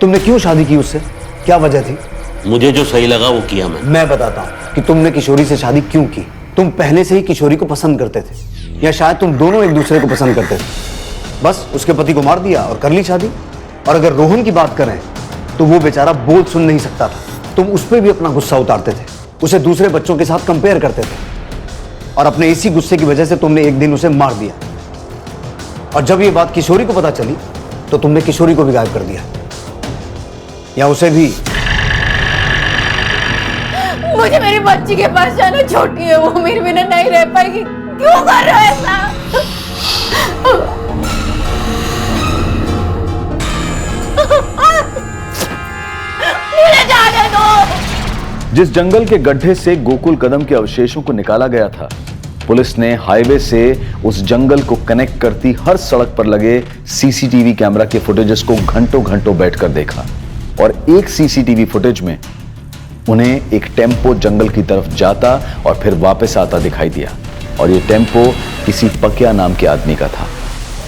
तुमने क्यों शादी की उससे? क्या वजह थी? मुझे जो सही लगा वो किया मैं बताता हूँ कि तुमने किशोरी से शादी क्यों की। तुम पहले से ही किशोरी को पसंद करते थे या शायद तुम दोनों एक दूसरे को पसंद करते थे। बस उसके पति को मार दिया और कर ली शादी। और अगर रोहन की बात करें तो वो बेचारा बोल सुन नहीं सकता था। तुम उस पर भी अपना गुस्सा उतारते थे, उसे दूसरे बच्चों के साथ कंपेयर करते थे और अपने इसी गुस्से की वजह से तुमने एक दिन उसे मार दिया। और जब ये बात किशोरी को पता चली तो तुमने किशोरी को भी गायब कर दिया या उसे भी। मुझे मेरी बच्ची के पास जाना, छोटी है वो, मेरे बिना नहीं रह पाएगी। क्यों कर रहे हो ऐसा? मुझे जाने दो। जिस जंगल के गड्ढे से गोकुल कदम के अवशेषों को निकाला गया था, पुलिस ने हाईवे से उस जंगल को कनेक्ट करती हर सड़क पर लगे सीसीटीवी कैमरा के फुटेजेस को घंटों घंटों बैठकर देखा और एक सीसीटीवी फुटेज में उन्हें एक टेम्पो जंगल की तरफ जाता और फिर वापस आता दिखाई दिया और ये टेम्पो किसी पकिया नाम के आदमी का था।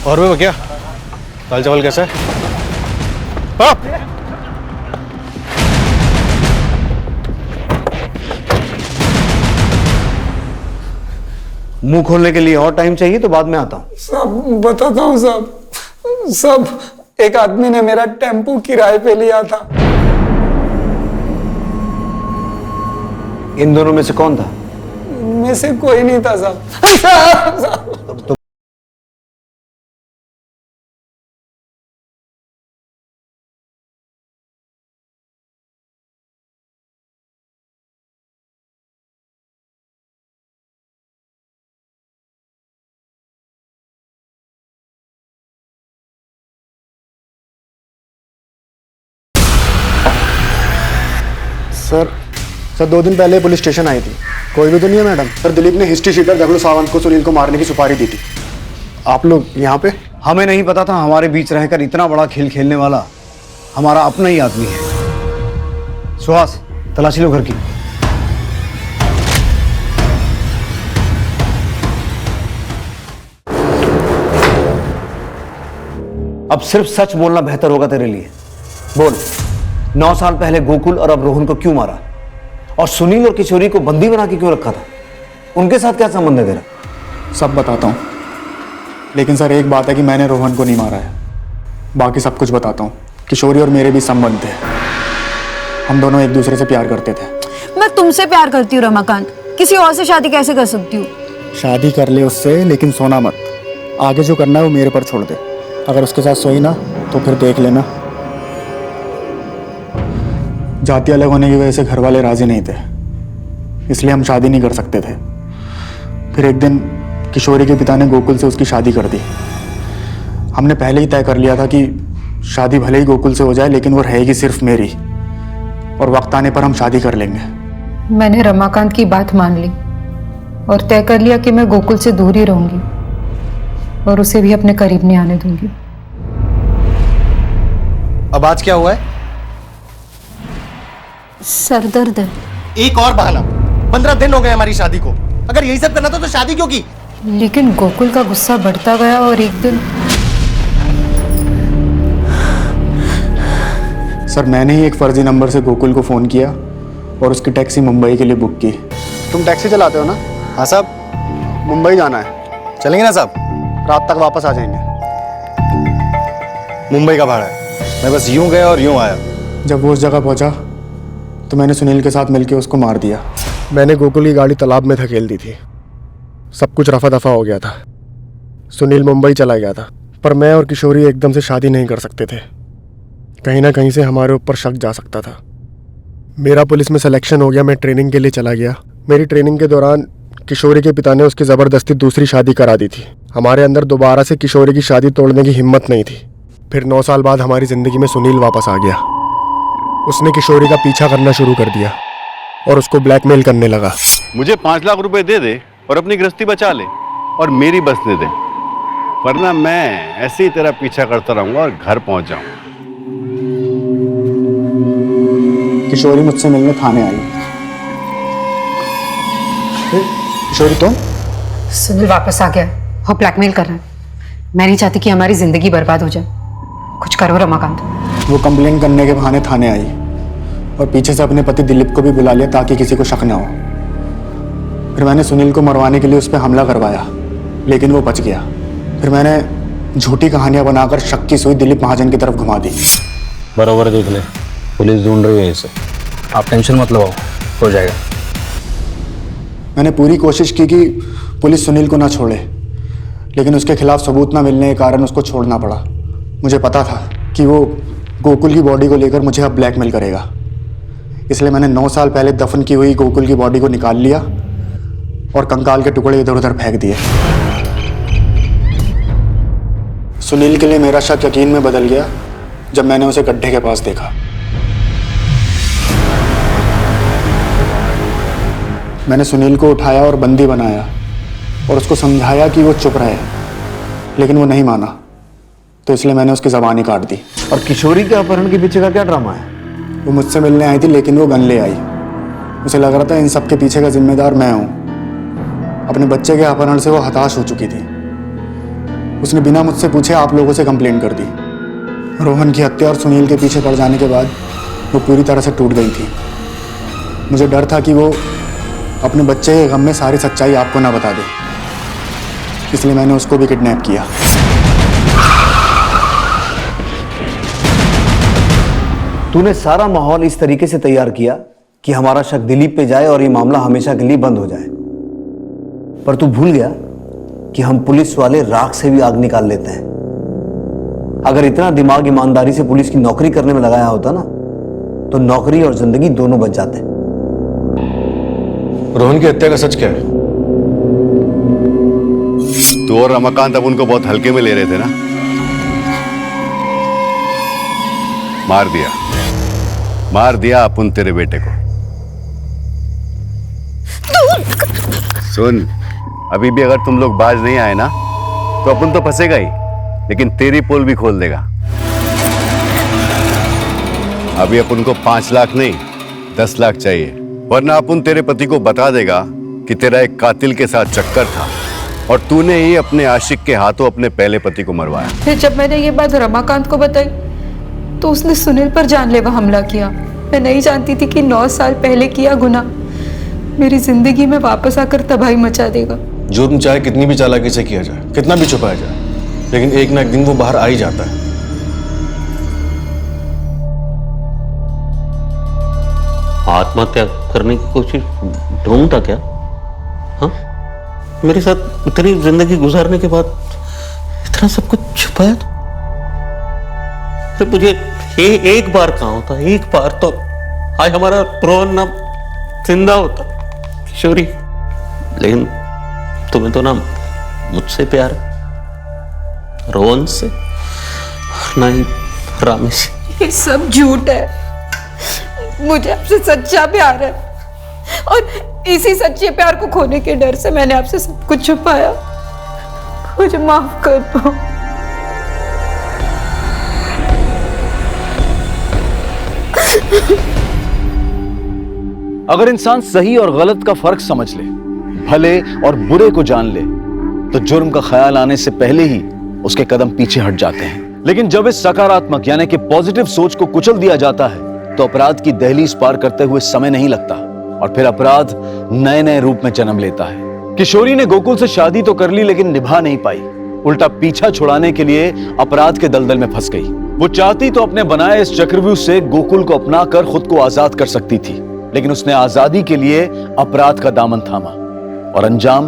और वो क्या दाल चावल कैसा है? मुंह खोलने के लिए और टाइम चाहिए तो बाद में आता हूं। साहब बताता हूँ साहब। साहब, एक आदमी ने मेरा टेम्पो किराए पे लिया था। इन दोनों में से कौन था? इनमें से कोई नहीं था साहब। सर 2 दिन पहले पुलिस स्टेशन आई थी। कोई भी तो नहीं है मैडम? सर दिलीप ने हिस्ट्री शीटर जगलू सावंत को सुनील को मारने की सुपारी दी थी। आप लोग यहाँ पे? हमें नहीं पता था हमारे बीच रहकर इतना बड़ा खेल खेलने वाला हमारा अपना ही आदमी है। सुहास, तलाशी लो घर की। अब सिर्फ सच बोलना बेहतर होगा तेरे लिए। बोल, 9 साल पहले गोकुल और अब रोहन को क्यों मारा? और सुनील और किशोरी को बंदी बना के क्यों रखा था? उनके साथ क्या संबंध है तेरा? सब बताता हूँ, लेकिन सर एक बात है कि मैंने रोहन को नहीं मारा है। बाकी सब कुछ बताता हूँ। किशोरी और मेरे भी संबंध थे। हम दोनों एक दूसरे से प्यार करते थे। मैं तुमसे प्यार करती हूँ रमाकांत, किसी और से शादी कैसे कर सकती हूँ? शादी कर ले उससे, लेकिन सोना मत। आगे जो करना है वो मेरे पर छोड़ दे। अगर उसके साथ सोई ना तो फिर देख लेना। जाति अलग होने की वजह से घर वाले राजी नहीं थे, इसलिए हम शादी नहीं कर सकते थे। फिर एक दिन किशोरी के पिता ने गोकुल से उसकी शादी कर दी। हमने पहले ही तय कर लिया था कि शादी भले ही गोकुल से हो जाए, लेकिन वो रहेगी सिर्फ मेरी, और वक्त आने पर हम शादी कर लेंगे। मैंने रमाकांत की बात मान ली और तय कर लिया कि मैं गोकुल से दूर ही रहूंगी और उसे भी अपने करीब नहीं आने दूंगी। अब आज क्या हुआ है? सर दर्द है। एक और बहाना। 15 दिन हो गए हमारी शादी को। अगर यही सब करना था तो शादी क्यों की? लेकिन गोकुल का गुस्सा बढ़ता गया और एक दिन सर मैंने ही एक फर्जी नंबर से गोकुल को फ़ोन किया और उसकी टैक्सी मुंबई के लिए बुक की। तुम टैक्सी चलाते हो ना? हाँ साहब, मुंबई जाना है। चलेंगे ना साहब? रात तक वापस आ जाएंगे। मुंबई का भाड़ा है। मैं बस यूं गया और यूं आया। जब वो उस जगह पहुंचा तो मैंने सुनील के साथ मिलकर उसको मार दिया। मैंने गोकुल की गाड़ी तालाब में धकेल दी थी। सब कुछ रफा दफा हो गया था। सुनील मुंबई चला गया था, पर मैं और किशोरी एकदम से शादी नहीं कर सकते थे। कहीं ना कहीं से हमारे ऊपर शक जा सकता था। मेरा पुलिस में सिलेक्शन हो गया, मैं ट्रेनिंग के लिए चला गया। मेरी ट्रेनिंग के दौरान किशोरी के पिता ने उसकी ज़बरदस्ती दूसरी शादी करा दी थी। हमारे अंदर दोबारा से किशोरी की शादी तोड़ने की हिम्मत नहीं थी। फिर 9 साल बाद हमारी ज़िंदगी में सुनील वापस आ गया। उसने किशोरी का पीछा करना शुरू कर दिया और उसको ब्लैकमेल करने लगा। मुझे 5 लाख रुपए दे दे और अपनी गृहस्थी बचा ले और मेरी बसने दे, वरना मैं ऐसे ही तेरा पीछा करता रहूंगा और घर पहुंच जाऊंगा। किशोरी मुझसे मिलने थाने आई। किशोरी तुम? सुनील वापस आ गया और ब्लैकमेल कर रहा है। मैं नहीं चाहती कि हमारी जिंदगी बर्बाद हो जाए। कुछ करो रमाकांत। वो कंप्लेन करने के बहाने थाने आई और पीछे से अपने पति दिलीप को भी बुला लिया ताकि किसी को शक ना हो। फिर मैंने सुनील को मरवाने के लिए उस पर हमला करवाया, लेकिन वो बच गया। फिर मैंने झूठी कहानियां बनाकर शक की सुई दिलीप महाजन की तरफ घुमा दी। बराबर देख ले, पुलिस ढूंढ रही है इसे। आप टेंशन मत लो, हो जाएगा। मैंने पूरी कोशिश की कि पुलिस सुनील को ना छोड़े, लेकिन उसके खिलाफ सबूत ना मिलने के कारण उसको छोड़ना पड़ा। मुझे पता था कि वो गोकुल की बॉडी को लेकर मुझे अब ब्लैकमेल करेगा, इसलिए मैंने 9 साल पहले दफन की हुई गोकुल की बॉडी को निकाल लिया और कंकाल के टुकड़े इधर उधर फेंक दिए। सुनील के लिए मेरा शक यकीन में बदल गया जब मैंने उसे गड्ढे के पास देखा। मैंने सुनील को उठाया और बंदी बनाया और उसको समझाया कि वो चुप रहे, लेकिन वो नहीं माना, तो इसलिए मैंने उसकी ज़बान ही काट दी। और किशोरी के अपहरण के पीछे का क्या ड्रामा है? वो मुझसे मिलने आई थी, लेकिन वो गन ले आई। उसे लग रहा था इन सब के पीछे का जिम्मेदार मैं हूँ। अपने बच्चे के अपहरण से वो हताश हो चुकी थी। उसने बिना मुझसे पूछे आप लोगों से कंप्लेंट कर दी। रोहन की हत्या और सुनील के पीछे पड़ जाने के बाद वो पूरी तरह से टूट गई थी। मुझे डर था कि वो अपने बच्चे के गम में सारी सच्चाई आपको ना बता दे, इसलिए मैंने उसको भी किडनैप किया। तूने सारा माहौल इस तरीके से तैयार किया कि हमारा शक दिलीप पे जाए और ये मामला हमेशा के लिए बंद हो जाए। पर तू भूल गया कि हम पुलिस वाले राख से भी आग निकाल लेते हैं। अगर इतना दिमाग ईमानदारी से पुलिस की नौकरी करने में लगाया होता ना, तो नौकरी और जिंदगी दोनों बच जाते। रोहन की हत्या का सच क्या है? तू और रमाकांत अब उनको बहुत हल्के में ले रहे थे ना? मार दिया अपन तेरे बेटे को। सुन, अभी भी अगर तुम लोग बाज नहीं आए ना तो अपन तो फंसेगा ही, लेकिन तेरी पोल भी खोल देगा। अभी अपन को 5 लाख नहीं 10 लाख चाहिए, वरना अपन तेरे पति को बता देगा कि तेरा एक कातिल के साथ चक्कर था और तूने ही अपने आशिक के हाथों अपने पहले पति को मरवाया। फिर जब मैंने ये बात रमाकांत को बताई तो उसने सुनील पर जानलेवा हमला किया। मैं नहीं जानती थी कि 9 साल पहले किया गुनाह मेरी जिंदगी में वापस आकर तबाही मचा देगा। जुर्म चाहे कितनी भी चालाकी से किया जाए, कितना भी छुपाया जाए, लेकिन एक ना एक दिन वो बाहर आ ही जाता है। आत्महत्या करने की कोशिश ढूंढ था क्या? हाँ, मेरे साथ इतनी जिंदगी गुजारने के बाद इतना सब कुछ छुपाया था। मुझे एक बार कहाँ होता, एक बार तो आज हमारा रोहन ना जिंदा होता किशोरी। लेकिन तुम्हें तो ना मुझसे प्यार है, रोहन से ना ही रामी से। ये सब झूठ है, मुझे आपसे सच्चा प्यार है और इसी सच्चे प्यार को खोने के डर से मैंने आपसे सब कुछ छुपाया। मुझे माफ कर दो। अगर इंसान सही और गलत का फर्क समझ ले, भले और बुरे को जान ले, तो जुर्म का ख्याल आने से पहले ही उसके कदम पीछे हट जाते हैं। लेकिन जब इस सकारात्मक यानी कि पॉजिटिव सोच को कुचल दिया जाता है तो अपराध की दहलीज पार करते हुए समय नहीं लगता और फिर अपराध नए नए रूप में जन्म लेता है। किशोरी ने गोकुल से शादी तो कर ली लेकिन निभा नहीं पाई, उल्टा पीछा छुड़ाने के लिए अपराध के दलदल में फंस गई। वो चाहती तो अपने बनाए इस चक्रव्यूह से गोकुल को अपनाकर खुद को आजाद कर सकती थी, लेकिन उसने आजादी के लिए अपराध का दामन थामा और अंजाम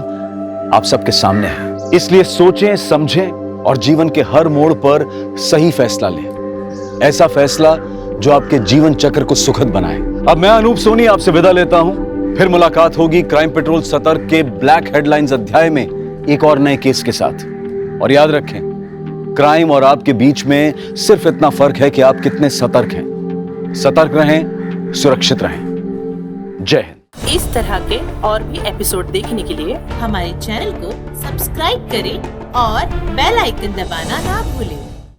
आप सबके सामने है। इसलिए सोचें, समझें और जीवन के हर मोड़ पर सही फैसला लें, ऐसा फैसला जो आपके जीवन चक्र को सुखद बनाए। अब मैं अनूप सोनी आपसे विदा लेता हूं, फिर मुलाकात होगी क्राइम पेट्रोल सतर्क के ब्लैक हेडलाइंस अध्याय में एक और नए केस के साथ। और याद रखें, क्राइम और आपके बीच में सिर्फ इतना फर्क है कि आप कितने सतर्क हैं। सतर्क रहें, सुरक्षित रहें। जय हिंद। इस तरह के और भी एपिसोड देखने के लिए हमारे चैनल को सब्सक्राइब करें और बेल आइकन दबाना ना भूलें।